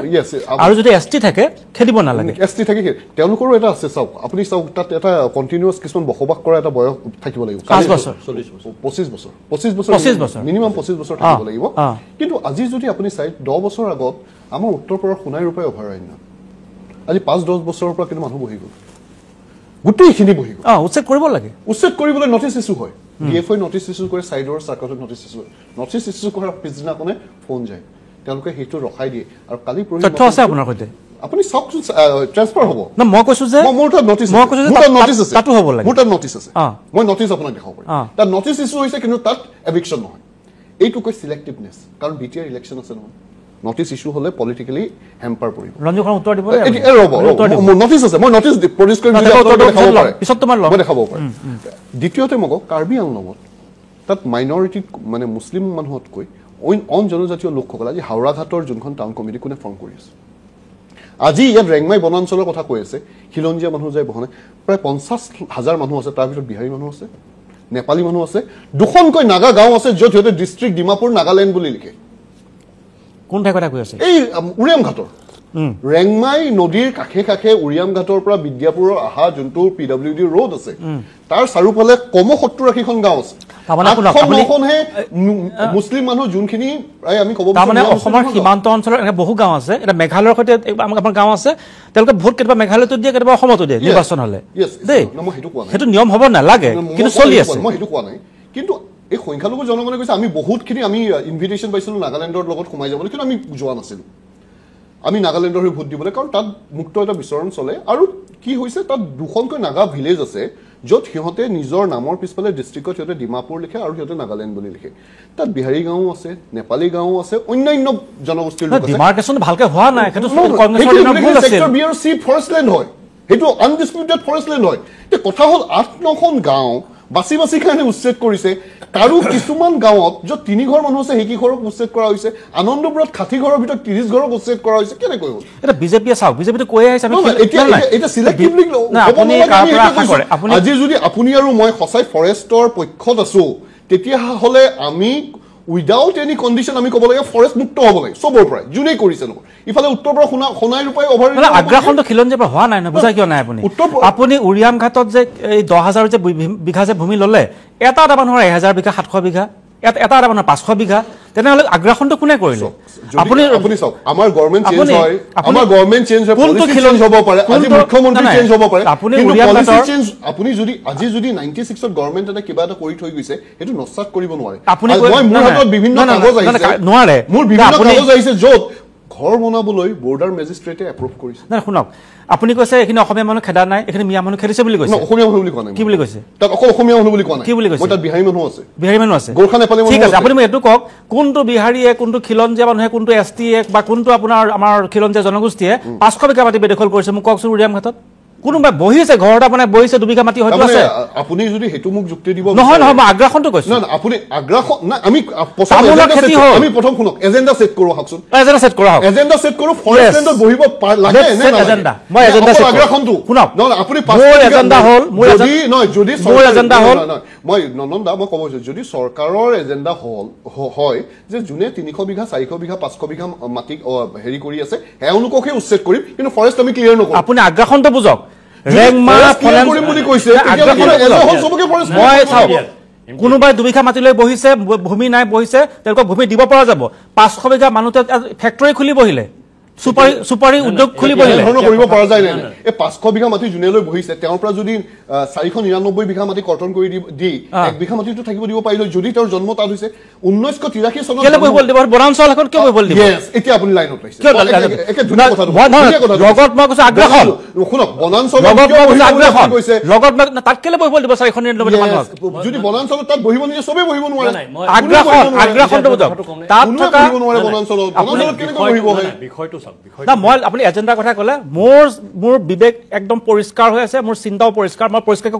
আৰু যদি ST থাকে খেদিব নালাগে। ST থাকে, তেওঁলোকৰো এটা আছে। চাওক, আপুনি চাওক, তাত এটা কণ্টিনিউৱাছ কিছুমান বসবাস কৰা এটা বয়স থাকিব লাগিব, 5 বছৰ 25 বছৰ মিনিমাম 25 বছৰ থাকিব লাগিব। কিন্তু আজি যদি আপুনি চাই 10 বছৰ আগত আমাৰ উত্তৰ পৰা সোণাই ৰূপাই অভয়াৰণ্য, আজি 5-10 বছৰৰ পৰা কিন্তু মানুহ বহি গ'ল, গোটেইখিনি বহি গ'ল। উচ্ছেদ কৰিব লাগে। উচ্ছেদ কৰিবলৈ নটিচ ইছ্যু হয়, DFI নটিচ ইছ্যু কৰে, চাইডৰ চাৰ্কলত নটিচ ইছ্যু হয়। নটিচ ইছ্যু কৰাৰ পিছদিনাখনে ফোন যায়, তেওঁলোকে সেইটো ৰখাই দিয়ে। আৰু কালি তথ্য আছে আপোনাৰ সৈতে, আপুনি চাওকচোন, ট্ৰান্সফাৰ হ'ব। মই কৈছোঁ যে মোৰ তাত নটিচ আছে, তাতো হ'ব লাগে, মোৰ তাত নটিচ আছে, মই নটিচ আপোনাক দেখাব পাৰিম। তাত নটিচ ইছ্যু হৈছে, কিন্তু তাত এভিকশ্যন নহয়। এইটো কৈ চিলেক্টিভনেছ, কাৰণ BTR ইলেকশ্যন আছে নহয়। নটিচ ইছ্যু হ'লে পলিটিকেলি হেম্পাৰ পৰিব। ৰঞ্জুখন উত্তৰ দিব, মোৰ নটিচ আছে, মই নটিচ প্ৰডিউচ কৰি দেখাব পাৰিম। দ্বিতীয়তে মোক কাৰ্বি আংলঙত তাত মাইনৰিটি মানে মুছলিম মানুহতকৈ অইন জনজাতীয় লোকসকল আজি হাওৰাঘাটৰ যোনখন টাউন কমিটি কোনে ফৰ্ম কৰি আছে, আজি ইয়াত ৰেংমাই বনাঞ্চলৰ কথা কৈ আছে, খিলঞ্জীয়া মানুহ যায় বহনে, প্ৰায় 50,000 মানুহ আছে, তাৰ ভিতৰত বিহাৰী মানুহ আছে, নেপালী মানুহ আছে, 2খনকৈ নাগা গাঁও আছে য'ত সিহঁতে ডিষ্ট্ৰিক্ট ডিমাপুৰ নাগালেণ্ড বুলি লিখে। কোন ঠাই কথা কৈ আছে? এই উৰিয়াম ঘাটৰ ৰেংমাই নদীৰ কাষে কাষে উৰিয়াম ঘাটৰ পৰা বিদ্যাপুৰৰ অহা যোনটো PWD ৰোড আছে, তাৰ চাৰিওফালে কম 70-80খন গাঁও আছে। মুছলিম মানুহ যোনখিনি আমি ক'ব তাৰমানে অসমৰ সীমান্ত অঞ্চলৰ এনেকৈ বহু গাঁও আছে, এটা মেঘালয়ৰ সৈতে আমাৰ গাঁও আছে, তেওঁলোকে ভোট কেতিয়াবা মেঘালয়তো দিয়ে, কেতিয়াবা অসমতো দিয়ে নিৰ্বাচন হ'লে দেই। সেইটো নিয়ম হ'ব নালাগে, কিন্তু চলি আছে। মই সেইটো কোৱা নাই, কিন্তু এই সংখ্যালঘু জনগণে কৈছে আমি বহুতখিনি আমি ইনভিটেশ্যন পাইছিলোঁ নাগালেণ্ডৰ লগত সোমাই যাবলৈ, কিন্তু আমি যোৱা নাছিলোঁ। আমি নাগালেণ্ডৰ হৈ ভোট দিবলৈ, কাৰণ তাত মুক্ত এটা বিচৰণ চলে। আৰু কি হৈছে, তাত 2খনকৈ নাগা ভিলেজ আছে য'ত সিহঁতে নিজৰ নামৰ পিছফালে ডিষ্ট্ৰিক্টত সিহঁতে ডিমাপুৰ লিখে আৰু সিহঁতে নাগালেণ্ড বুলি লিখে। তাত বিহাৰী গাঁও আছে, নেপালী গাঁও আছে, অন্যান্য জনগোষ্ঠীৰ লোক আছে। ডিমাৰ্কেশ্যন ভালকে হোৱা নাই, সেইটো ফৰেষ্টলেণ্ড হয়, সেইটো আনডিছপিউটেড ফৰেষ্টলেণ্ড হয়। এতিয়া কথা হ'ল 8-9খন গাঁও বাছি বাছি কাৰণে উচ্ছেদ কৰিছে। তাৰো কিছুমান গাঁৱত য'ত 3 ঘৰ মানুহ আছে সেইকি ঘৰক উচ্ছেদ কৰা হৈছে, আনন্দপুৰত 60 ঘৰৰ ভিতৰত 30 ঘৰক উচ্ছেদ কৰা হৈছে। কেনেকৈ হ'ল এটা? বিজেপিয়ে চাওক, বিজেপিটো কৈ আহিছে আজি যদি আপুনি আৰু মই সঁচাই ফৰেষ্টৰ পক্ষত আছো, তেতিয়াহ'লে আমি উইদাউট এনি কণ্ডিশ্যন আমি ক'ব লাগে ফৰেষ্ট মুক্ত হ'ব লাগে চবৰ পৰাই, যোনেই কৰিছে নহয়। ইফালে উত্তৰ পৰা সোণাই ৰূপাই অভয়াৰণ্য আগ্ৰাসনটো খিলঞ্জীয়াৰ পৰা হোৱা নাই নহয়, বুজা কিয় নাই আপুনি? আপুনি উৰিয়াম ঘাটত যে এই 10,000 যে বিঘা যে ভূমি ল'লে, এটা মানুহৰ 1000 বিঘা 700 বিঘা এটা মানুহ 500 বিঘা তেনেহ'লে আগ্ৰাসনটো কোনে কৰিলে আপুনি চাওক আমাৰ গভৰ্ণমেণ্ট চেঞ্জ আপুনি- হয় আপুনি- আমাৰ গভৰ্ণমেণ্ট চেঞ্জ হয় কোনটো পলিচি খিলন- চেঞ্জ হ'ব পাৰে আজি কোনটো- মুখ্যমন্ত্ৰী নাই, চেঞ্জ হ'ব পাৰে আপুনি কিন্তু উৰিয়াম পলিচি ঘাটৰ- চেঞ্জ আপুনি যদি আজি যদি 96ত গভৰ্ণমেণ্ট এটা কিবা এটা কৰি থৈ গৈছে সেইটো নস্যাৎ কৰিব নোৱাৰে আপুনি আৰু কৈ- মই মোৰ নাই, হাতত নাই, বিভিন্ন নাই, নাই, কাগজ নাই, আহিছে নোৱাৰে। মোৰ বিভিন্ন আপুনি- কাগজ আহিছে য'ত ঘৰ বনাবলৈ বৰ্ডাৰ মেজিষ্ট্ৰেটে এপ্ৰুভ কৰিছে নাই শুনক আপুনি কৈছে এইখিনি অসমীয়া মানুহ খেদা নাই এইখিনি মিয়া মানুহ খেদিছে বুলি কৈছে অসমীয়া মানুহ বুলি কোৱা নাই কি বুলি কৈছে তাত অকল অসমীয়া মানুহ বুলি কোৱা নাই কি বুলি কৈছে? মই তাত বিহাৰী মানুহ আছে বিহাৰী মানুহ আছে গোৰ্খা নেপালী মানুহ ঠিক আছে আছে। আপুনি মোক এইটো কওক কোনটো বিহাৰীয়ে কোনটো খিলঞ্জীয়া মানুহে কোনটো ST বা কোনটো আপোনাৰ আমাৰ খিলঞ্জীয়া জনগোষ্ঠীয়ে 500 বিঘা মাটি বেদখল কৰিছে মোক কওকচোন উৰিয়াম ঘাটত কোনোবাই বহিছে ঘৰত আপোনাৰ বহিছে 2 বিঘা মাটি হয়তো তাৰমানে আছে আপুনি যদি সেইটো মোক যুক্তি দিব নহয় বিচাৰে- নহয় মই আগ্ৰাসনটো কৈছো না আপুনি আগ্ৰাসন না আমি তামোলৰ agenda খেতি set- হ'ল। আমি প্ৰথম শুনক এজেণ্ডা সেট কৰো হাকচোন এজেণ্ডা সেট কৰা হওক এজেণ্ডা সেট কৰো ফৰেষ্ট Yes. লেণ্ডত বহিব লাগে Let's নে set নালাগে? agenda. মই নে agenda অকল set কৰো। আগ্ৰাসনটো শুনক, নহয় আপুনি মোৰ agenda হ'ল, মোৰ যদি নহয় যদি মোৰ চৰকাৰে- agenda নহয়, হ'ল- নহয়, নহয়, মই নন্দন দা মই ক'ব বিচাৰিছো যদি চৰকাৰৰ এজেণ্ডা হয় যে যোনে 300 বিঘা 400 বিঘা 500 বিঘা মাটি হেৰি কৰি আছে তেওঁলোককহে উচ্ছেদ কৰিম কিন্তু ফৰেষ্ট আমি ক্লিয়াৰ নকৰো আপুনি আগ্ৰাসনটো বুজক ৰেংমা forest clear কৰিম বুলি কৈছে আগ্ৰাসনটো তেতিয়াহ'লে বুজক। হ'ল চবকে forest মই clear চাওক কৰিব। কোনোবাই 2 বিঘা মাটি লৈ বহিছে ভূমি নাই বহিছে তেওঁলোকক ভূমি দিব পৰা যাব 500 বিঘা মানুহ ফেক্টৰী খুলি বহিলে সুপাৰী উদ্যোগ খুলি বহিলে ধৰণৰ কৰিব পৰা যায় নাই এই 500 বিঘা মাটি যোনে লৈ বহিছে তেওঁৰ পৰা যদি 499 বিঘা মাটি কৰ্তন কৰি দি 1 বিঘা মাটিটো থাকিব দিব পাৰিলে যদি তেওঁৰ জন্ম তাত হৈছে 1983 চনত কেলে বহিব দিব বনাঞ্চল এখন কিয় বহিব দিব Yes, এতিয়া আপুনি লাইনত পাইছে কিয় একে ধুনীয়া কথা লগত মই কৈছো আগ্ৰাসন শুনক বনাঞ্চল লগত মই কৈছো আগ্ৰাসন লগত তাত কেলে বহিব দিব 499 মানুহক যদি বনাঞ্চলত তাত বহিব নিদিয়ে চবেই বহিব নোৱাৰে আগ্ৰাসনটো বুজক তাত থকা বহিব নোৱাৰে বনাঞ্চলত কেনেকৈ বহিব হয় বিষয়টো চাওক না মই আপুনি এজেণ্ডাৰ কথা ক'লে মোৰ বিবেক একদম পৰিষ্কাৰ হৈ আছে মোৰ চিন্তাও পৰিষ্কাৰ মই পৰিষ্কাৰকৈ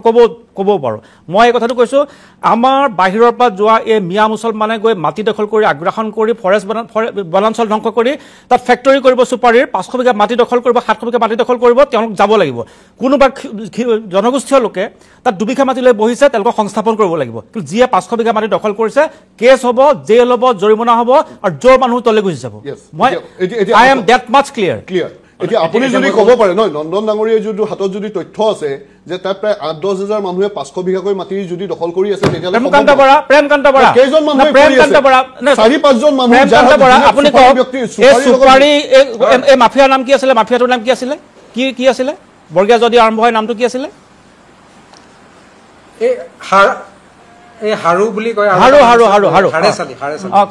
ক'ব পাৰোঁ মই এই কথাটো কৈছোঁ আমাৰ বাহিৰৰ পৰা যোৱা এই মিয়া মুছলমানে গৈ মাটি দখল কৰি আগ্ৰাসন কৰি ফৰেষ্ট বনাঞ্চল ধ্বংস কৰি তাত ফেক্টৰী কৰিব চুপাৰীৰ 500 বিঘা মাটি দখল কৰিব 700 বিঘা মাটি দখল কৰিব তেওঁলোক যাব লাগিব কোনোবা জনগোষ্ঠীয় লোকে তাত 2 বিঘা মাটি লৈ বহিছে তেওঁলোকক সংস্থাপন কৰিব লাগিব কিন্তু যিয়ে 500 বিঘা মাটি দখল কৰিছে কেছ হ'ব জেল হ'ব জৰিমনা হ'ব আৰু য'ৰ মানুহ তলে গুচি যাব মই I am that much clear এতিয়া আপুনি যদি ক'ব পাৰে নহয় নন্দন ডাঙৰীয়াৰ যদি হাতত যদি তথ্য আছে যে তাত প্ৰায় 8-10 হাজাৰ মানুহে 500 বিঘাকৈ মাটি যদি দখল কৰি আছে তেতিয়াহ'লে প্ৰেমকান্ত বৰা কেইজন মানুহ 4-5জন মানুহ আপুনি কওক এই সুপাৰী এই মাফিয়াৰ নাম কি আছিলে মাফিয়াটোৰ নাম কি আছিলে কি আছিলে বৰ্গীয়া যদি আৰম্ভ হয় নামটো কি আছিলে এই হাৰু বুলি কয় হাৰু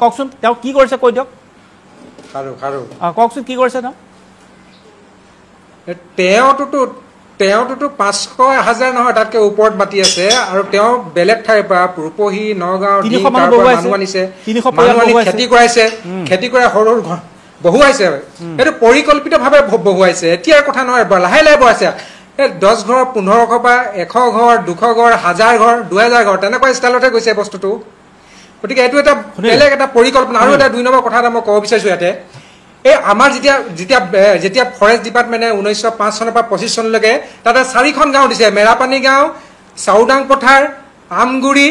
কওকচোন তেওঁ কি কৰিছে কৈ দিয়ক হাৰু কওকচোন কি কৰিছে তেওঁতোতো 500,000 নহয় তাতকে ওপৰত মাটি আছে আৰু তেওঁ বেলেগ ঠাইৰ পৰা ৰূপহী নগাঁও মানুহ আনিছে খেতি কৰাইছে খেতি কৰাই সৰু ঘৰ বহুৱাইছে এইটো পৰিকল্পিতভাৱে বহুৱাইছে এতিয়াৰ কথা নহয় লাহে লাহে বহাইছে 10 ঘৰ 1500 বা 100 ঘৰ 200 ঘৰ 1000 ঘৰ 2000 ঘৰ তেনেকুৱা ষ্টাইলতে গৈছে বস্তুটো গতিকে এইটো এটা বেলেগ এটা পৰিকল্পনা আৰু এটা 2 নম্বৰ কথা এটা মই ক'ব বিচাৰিছো ইয়াতে এই আমাৰ যেতিয়া ফৰেষ্ট ডিপাৰ্টমেণ্টে 1905 চনৰ পৰা 25 চনলৈকে তাতে 4খন গাঁও দিছে মেৰাপানী গাঁও চাউদাং পথাৰ আমগুৰি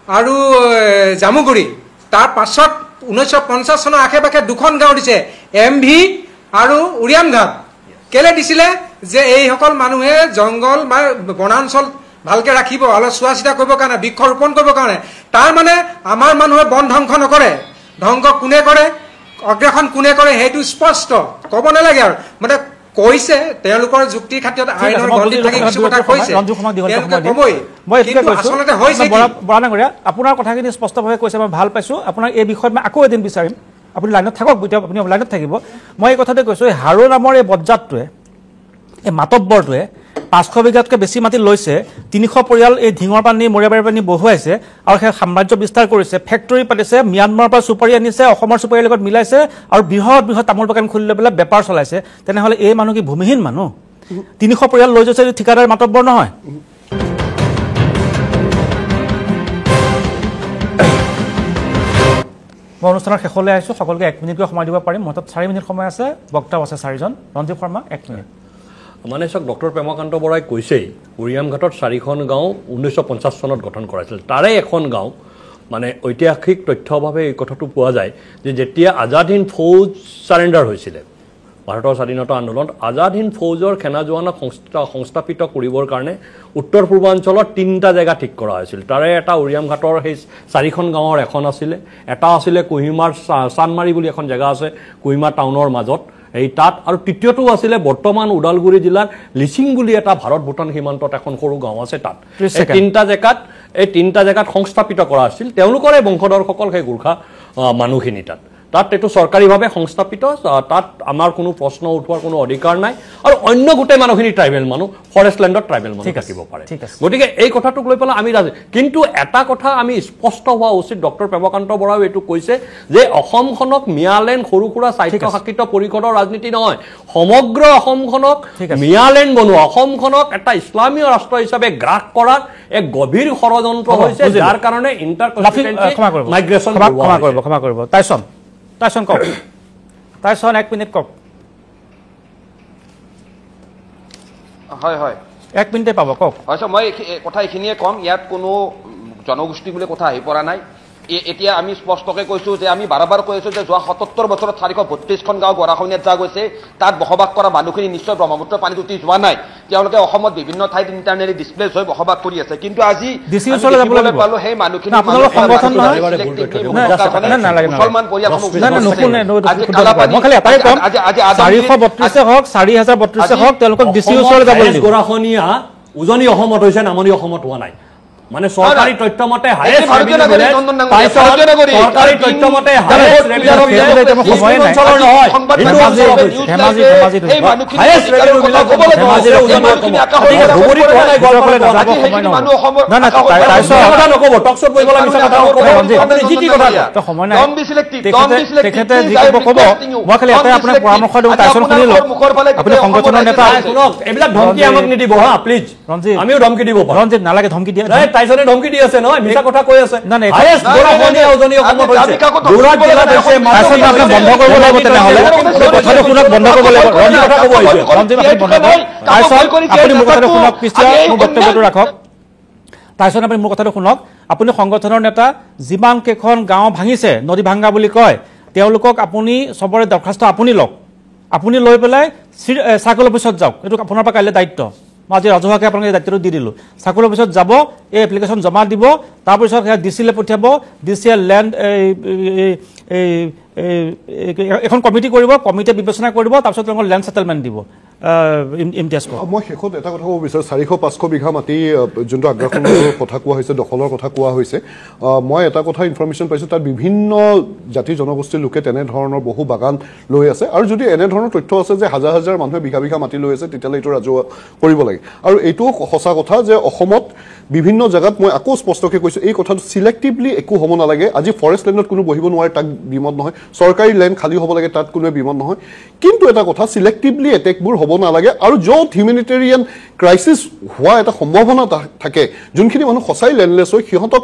আৰু জামুগুৰি তাৰ পাছত 1950 চনৰ আশে পাশে 2খন গাঁও দিছে MV আৰু উৰিয়াম ঘাট কেলে দিছিলে যে এইসকল মানুহে জংগল বা বনাঞ্চল ভালকে ৰাখিব অলপ চোৱা চিতা কৰিবৰ কাৰণে বৃক্ষ ৰোপণ কৰিবৰ কাৰণে তাৰ মানে আমাৰ মানুহে বন ধ্বংস নকৰে ধ্বংস কোনে কৰে অগ্ৰাসন কোনে কৰে সেইটো স্পষ্ট ক'ব নালাগে আৰু মানে কৈছে তেওঁলোকৰ যুক্তিৰ খাতিৰত আইনৰ গণ্ডিত থাকি কিছু কথা কৈছে আচলতে হৈছে বৰানাগৰীয়া আপোনাৰ কথাখিনি স্পষ্টভাৱে কৈছে মই ভাল পাইছোঁ আপোনাক এই বিষয়ত মই আকৌ এদিন বিচাৰিম আপুনি লাইনত থাকক এতিয়া আপুনি লাইনত থাকিব মই এই কথাতে কৈছোঁ এই হাৰু নামৰ এই বজ্জাতটোৱে এই মাতব্বৰটোৱে 500 বিঘাতকৈ বেছি মাটি লৈছে 300 পৰিয়াল এই ঢিঙৰ পানী মৰিয়াবাৰীৰ পানী বহুৱাইছে আৰু সেই সাম্ৰাজ্য বিস্তাৰ কৰিছে ফেক্টৰী পাতিছে ম্যানমাৰৰ পৰা চুপাৰী আনিছে অসমৰ চুপাৰীৰ লগত মিলাইছে আৰু বৃহৎ তামোল বাগান খুলি লৈ পেলাই বেপাৰ চলাইছে তেনেহ'লে এই মানুহ কি ভূমিহীন মানুহ 300 পৰিয়াল লৈ গৈছে ঠিকাদাৰ মাতব্বৰ নহয় মই অনুষ্ঠানৰ শেষলৈ আহিছোঁ সকলোকে 1 মিনিটকৈ সময় দিব পাৰিম মোৰ তাত 4 মিনিট সময় আছে বক্তাও আছে 4জন ৰঞ্জীৱ শৰ্মা 1 মিনিট মানে চাওক ডক্টৰ প্ৰেমকান্ত বৰাই কৈছেই উৰিয়াম ঘাটত 4খন গাঁও 1950 চনত গঠন কৰাইছিল তাৰে এখন গাঁও মানে ঐতিহাসিক তথ্যভাৱে এই কথাটো পোৱা যায় যে যেতিয়া আজাদ হিন্দ ফৌজ চাৰেণ্ডাৰ হৈছিলে ভাৰতৰ স্বাধীনতা আন্দোলনত আজাদ হিন্দ ফৌজৰ সেনা জোৱানক সংস্থাপিত কৰিবৰ কাৰণে উত্তৰ পূৰ্বাঞ্চলত 3টা জেগা ঠিক কৰা হৈছিল। তাৰে এটা উৰিয়াম ঘাটৰ সেই 4খন গাঁৱৰ এখন আছিলে, এটা আছিলে কোহিমাৰ চানমাৰী বুলি এখন জেগা আছে কোহিমা টাউনৰ মাজত এই তাত, আৰু তৃতীয়টো আছিলে বৰ্তমান ওদালগুৰি জিলাৰ লিচিং বুলি এটা ভাৰত ভূটান সীমান্তত এখন সৰু গাঁও আছে তাত। এই 3টা জেগাত সংস্থাপিত কৰা আছিল তেওঁলোকৰে বংশধৰসকল সেই গোৰ্খা মানুহখিনি তাত এইটো চৰকাৰীভাৱে সংস্থাপিত, তাত আমাৰ কোনো প্ৰশ্ন উঠোৱাৰ কোনো অধিকাৰ নাই, আৰু অন্য গোটেই মানুহখিনি ট্ৰাইবেল মানুহ, ফৰেষ্ট লেণ্ডত ট্ৰাইবেল মানুহ থাকিব পাৰে। গতিকে এই কথাটোক লৈ পেলাই আমি ৰাজি, কিন্তু এটা কথা আমি স্পষ্ট হোৱা উচিত, ডক্টৰ প্ৰেমকান্ত বৰাও এইটো কৈছে যে অসমখনক মিয়ালেণ্ড সৰু সুৰা স্বায়ত্তশাসিত পৰিষদৰ ৰাজনীতি নহয়, সমগ্ৰ অসমখনক মিয়ালেণ্ড বনোৱা, অসমখনক এটা ইছলামীয় ৰাষ্ট্ৰ হিচাপে গ্ৰাস কৰাৰ এক গভীৰ ষড়যন্ত্ৰ হৈছে, যাৰ কাৰণে মাইগ্ৰেশ্যন ক্ষমা কৰিব টাইছন কওক, টাইছন 1 মিনিট কওক। হয় 1 মিনিটে পাব, কওক। হয় ছাৰ, মই কথা এইখিনিয়ে ক'ম, ইয়াত কোনো জনগোষ্ঠী বুলি কথা আহি পৰা নাই। এতিয়া আমি স্পষ্টকৈ কৈছোঁ যে আমি বাৰবাৰ কৈ আছোঁ যে যোৱা 77 বছৰত 432খন গাঁও গৰাখহনীয়াত যা গৈছে, তাত বসবাস কৰা মানুহখিনি নিশ্চয় ব্ৰহ্মপুত্ৰ পানীত উটি যোৱা নাই, তেওঁলোকে অসমত বিভিন্ন ঠাইত ইণ্টাৰনেলি ডিছপ্লেচ হৈ বসবাস কৰি আছে। কিন্তু আজি পালো সেই মানুহখিনি মুছলমান গৰাখহনীয়া উজনি অসমত হৈছে, নামনি অসমত হোৱা নাই। মানে চৰকাৰী তথ্য মতে এইবিলাক ধমকি আমাক নিদিব হা প্লিজ, আমিও ধমকি দিব পাৰোঁ। ৰঞ্জিত নালাগে ধমকি দিয়া, টাইছনে ধমকি দি আছে নহয়, মিছা কথা কৈ আছে। হায়েষ্ট গৰাখহনীয়া উজনি অসমত হৈছে, যোৰহাট জিলাত হৈছে। বন্ধ কৰিব লাগিব, তেনেহ'লে কথাটো শুনক, বন্ধ কৰিব লাগিব। ৰঞ্জিত কথা ক'ব আহিছে, ৰঞ্জিত আপুনি বন্ধ কৰক। টাইছন আপুনি মোৰ কথাটো শুনক, পিছতীয়া মোৰ বক্তব্যটো ৰাখক। টাইছন আপুনি মোৰ কথাটো শুনক, আপুনি সংগঠনৰ নেতা, যিমান কেইখন গাঁও ভাঙিছে, নদী ভাংগা বুলি কয়, তেওঁলোকক আপুনি চবৰে দৰখাস্ত আপুনি লওক, আপুনি লৈ পেলাই চাৰ্কল অফিচত যাওক, এইটো আপোনাৰ পৰা কাইলৈ দায়িত্ব। মই আজি ৰাজহুৱাকৈ আপোনাক এই দায়িত্বটো দি দিলোঁ। চাৰ্কল অফিচত যাব, এই এপ্লিকেশ্যন জমা দিব, তাৰপিছত সেয়া DCলৈ পঠিয়াব, DCয়ে লেণ্ড এখন কমিটি কৰিব, কমিটিয়ে বিবেচনা কৰিব, তাৰপিছত তেওঁলোকক লেণ্ড ছেটেলমেণ্ট দিব। মই শেষত এটা কথা ক'ব বিচাৰোঁ, 400-500 বিঘা মাটি যোনটো আগ্ৰাসনৰ কথা কোৱা হৈছে, দখলৰ কথা কোৱা হৈছে, মই এটা কথা ইনফৰমেশ্যন পাইছোঁ, তাত বিভিন্ন জাতি জনগোষ্ঠীৰ লোকে তেনেধৰণৰ বহু বাগান লৈ আছে, আৰু যদি এনেধৰণৰ তথ্য আছে যে হাজাৰ হাজাৰ মানুহে বিঘা বিঘা মাটি লৈ আছে, তেতিয়াহ'লে এইটো ৰাজহুৱা কৰিব লাগে। আৰু এইটোও সঁচা কথা যে অসমত বিভিন্ন জেগাত, মই আকৌ স্পষ্টকৈ কৈছোঁ, এই কথাটো চিলেক্টিভলি একো হ'ব নালাগে। আজি ফৰেষ্ট লেণ্ডত কোনো বহিব নোৱাৰে, তাক বিমত নহয়, চৰকাৰী লেণ্ড খালী হ'ব লাগে, তাত কোনোৱে বিমত নহয়। কিন্তু এটা কথা, চিলেক্টিভলি এটেকবোৰ হ'ব নালাগে, আৰু য'ত হিউমেনিটেৰিয়ান ক্ৰাইচিছ হোৱা এটা সম্ভাৱনা থাকে, যোনখিনি মানুহ সঁচাই লেণ্ডলেছ হয়, সিহঁতক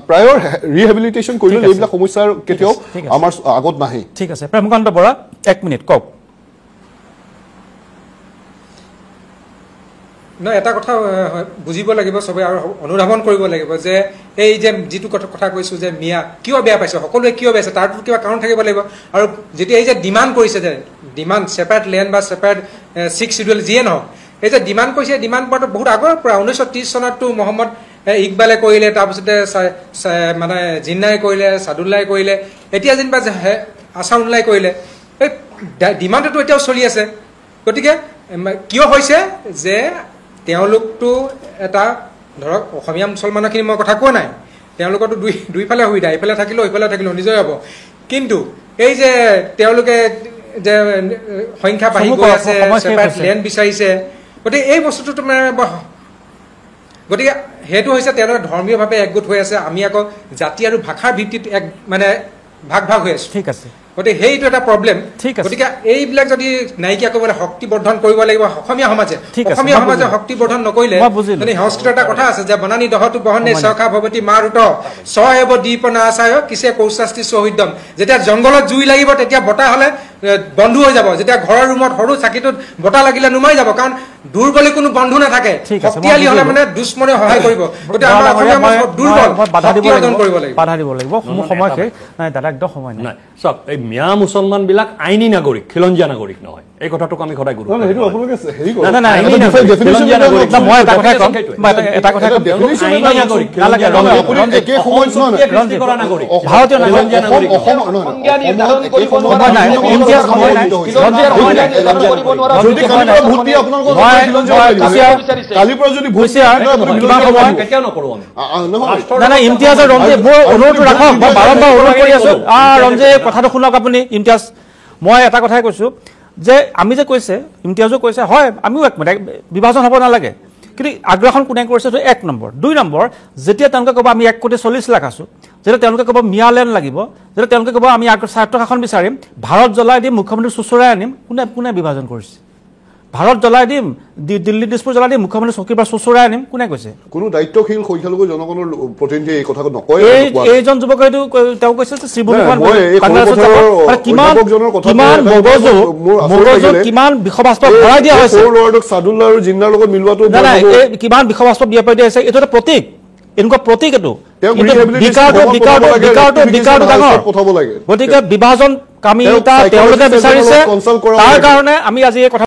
প্ৰায়ৰ ৰিহেবিলিটেশ্যন কৰিলে এইবিলাক সমস্যাৰ কেতিয়াও আমাৰ আগত নাহে। ঠিক আছে, প্ৰেমকান্ত বৰা 1 মিনিট কওক। নহয়, এটা কথা বুজিব লাগিব চবে, আৰু অনুধাৱন কৰিব লাগিব যে এই যে যিটো কথা কৈছোঁ যে মিয়া কিয় বেয়া পাইছে, সকলোৱে কিয় বেয়া পাইছে, তাৰতো কিবা কাৰণ থাকিব লাগিব। আৰু যেতিয়া এই যে ডিমাণ্ড কৰিছে, যে ডিমাণ্ড ছেপাৰেট লেণ্ড বা ছেপাৰেট 6 শিডিউল যিয়ে নহওক, এই যে ডিমাণ্ড কৰিছে, ডিমাণ্ড কৰাটো বহুত আগৰ পৰা, 1930 চনততো মহম্মদ ইকবালে কৰিলে, তাৰপিছতে মানে জিন্নাই কৰিলে, ছাদুল্লাই কৰিলে, এতিয়া যেনিবা আছাউল্লাই কৰিলে, এই ডিমাণ্ডটো এতিয়াও চলি আছে। গতিকে কিয় হৈছে যে তেওঁলোকতো এটা ধৰক অসমীয়া মুছলমানৰখিনি মই কথা কোৱা নাই, তেওঁলোকৰতো দুইফালে সুবিধা, এইফালে থাকিলেও এইফালে থাকিলেও নিজৰে হ'ব। কিন্তু এই যে তেওঁলোকে যে সংখ্যা বাঢ়ি গৈ আছে, ছেপাৰেট লেণ্ড বিচাৰিছে, গতিকে এই বস্তুটো তোমাৰ, গতিকে সেইটো হৈছে তেওঁলোকে ধৰ্মীয়ভাৱে একগোট হৈ আছে, আমি আকৌ জাতি আৰু ভাষাৰ ভিত্তিত মানে ভাগ হৈ আছো। ঠিক আছে, গতিকে সেইটো এটা প্ৰব্লেম। গতিকে এইবিলাক যদি নাইকিয়া কৰিবলৈ শক্তিবৰ্ধন কৰিব লাগিব অসমীয়া সমাজে। অসমীয়া সমাজে শক্তিবৰ্ধন নকৰিলে, সংস্কৃত এটা কথা আছে যে বনানী দহটো বহনে চখা ভৱতী মাৰুত স্ব এব দীপনা আচায় কিছে কৌশাস্তি সৌহৃদম, যেতিয়া জংঘলত জুই লাগিব তেতিয়া বতাহ হ'লে বন্ধু হৈ যাব যেতিয়া ঘৰৰ ৰুমত সৰু চাকিটোত বতাহ লাগিলে নুমাই যাব কাৰণ দুৰ্বলী কোনো বন্ধু নাথাকে ঠিক আছে, শক্তিশালী হলে মানে দুশ্মনে সহায় কৰিব গতিকে আমাৰ অসমীয়া সমাজ দুৰ্বল শক্তি অৰ্জন কৰিব লাগিব বাধা দিব লাগিব সময় শেষ নাই দাদা একদম সময় নাই নাই চাওক এই মিয়া মুছলমানবিলাক আইনী নাগৰিক খিলঞ্জীয়া নাগৰিক নহয় এই কথাটোক আমি সদায় গুৰুত্ব সেইটো আপোনালোকে হেৰি কৰক। নাই, নাই, আইনী এটা নাগৰিক, definition খিলঞ্জীয়া এটা নাগৰিক। মই এটা কথাই ক'ম, সেইটোৱে। মই এটা কথাই ক'ম। definition আইনী এটা নাগৰিক, নালাগে, খিলঞ্জীয়া আপুনি নাগৰিক। একে সময়ত নহয়, নহয়, সৃষ্টি কৰা নাগৰিক। ভাৰতীয় নাগৰিক। খিলঞ্জীয়া নাগৰিক। সংজ্ঞা নিৰ্ধাৰণ কৰিব সময় নাই, নোৱাৰা ইমতিয়াজ সময় নাই। খিলঞ্জীয়া সংজ্ঞা নিৰ্ধাৰণ কৰিব নোৱাৰা যদি কালিৰ পৰা ভোট দিয়ে আপোনালোকৰ কালিৰ পৰা যদি ভোট দিয়ে কেতিয়াও নকৰোঁ আমি নাই নাই ইমতিয়াজৰ ৰঞ্জিত মোৰ অনুৰোধটো ৰাখক মই বাৰম্বাৰ অনুৰোধ কৰি আছো ৰঞ্জিত কথাটো শুনক আপুনি ইমতিয়াজ মই এটা কথাই কৈছো যে আমি যে কৈছে ইমতিয়াজো কৈছে হয় আমিও একমত বিভাজন হ'ব নালাগে কিন্তু আগ্ৰাসন কোনে কৰিছে এইটো 1 নম্বৰ 2 নম্বৰ যেতিয়া তেওঁলোকে ক'ব আমি 1,40,00,000 আছো যেতিয়া তেওঁলোকে ক'ব মিয়ালেণ্ড লাগিব যেতিয়া তেওঁলোকে ক'ব আমি স্বায়ত্ত শাসন বিচাৰিম ভাৰত জ্বলাই দিম মুখ্যমন্ত্ৰী চুচৰাই আনিম কোনে বিভাজন কৰিছে ভাৰত জ্বলাই দিম দিল্লী দিছপুৰ জ্বলাই দিম মুখ্যমন্ত্ৰী চকীৰ পৰা চুচৰাই আনিম কোনে কৈছে কোনো দায়িত্বশীল সংখ্যালঘু জনগণৰ প্ৰতিনিধিয়ে এই কথাটো নকয় এইজন যুৱকে তেওঁ কৈছে যে শ্ৰীভূমিখন কিমান বিষবাস্প ভৰাই দিয়া হৈছে সাদুল্লাহ আৰু জিন্নাৰ লগত মিলোৱাটো কিমান বিষবাস্প বিয়পাই দিয়া হৈছে এইটো এটা প্ৰতীক এনেকুৱা প্ৰতীক এইটো গতিকে বিভাজন কামি তেওঁলোকে বিচাৰিছে তাৰ কাৰণে আমি আজি এই কথা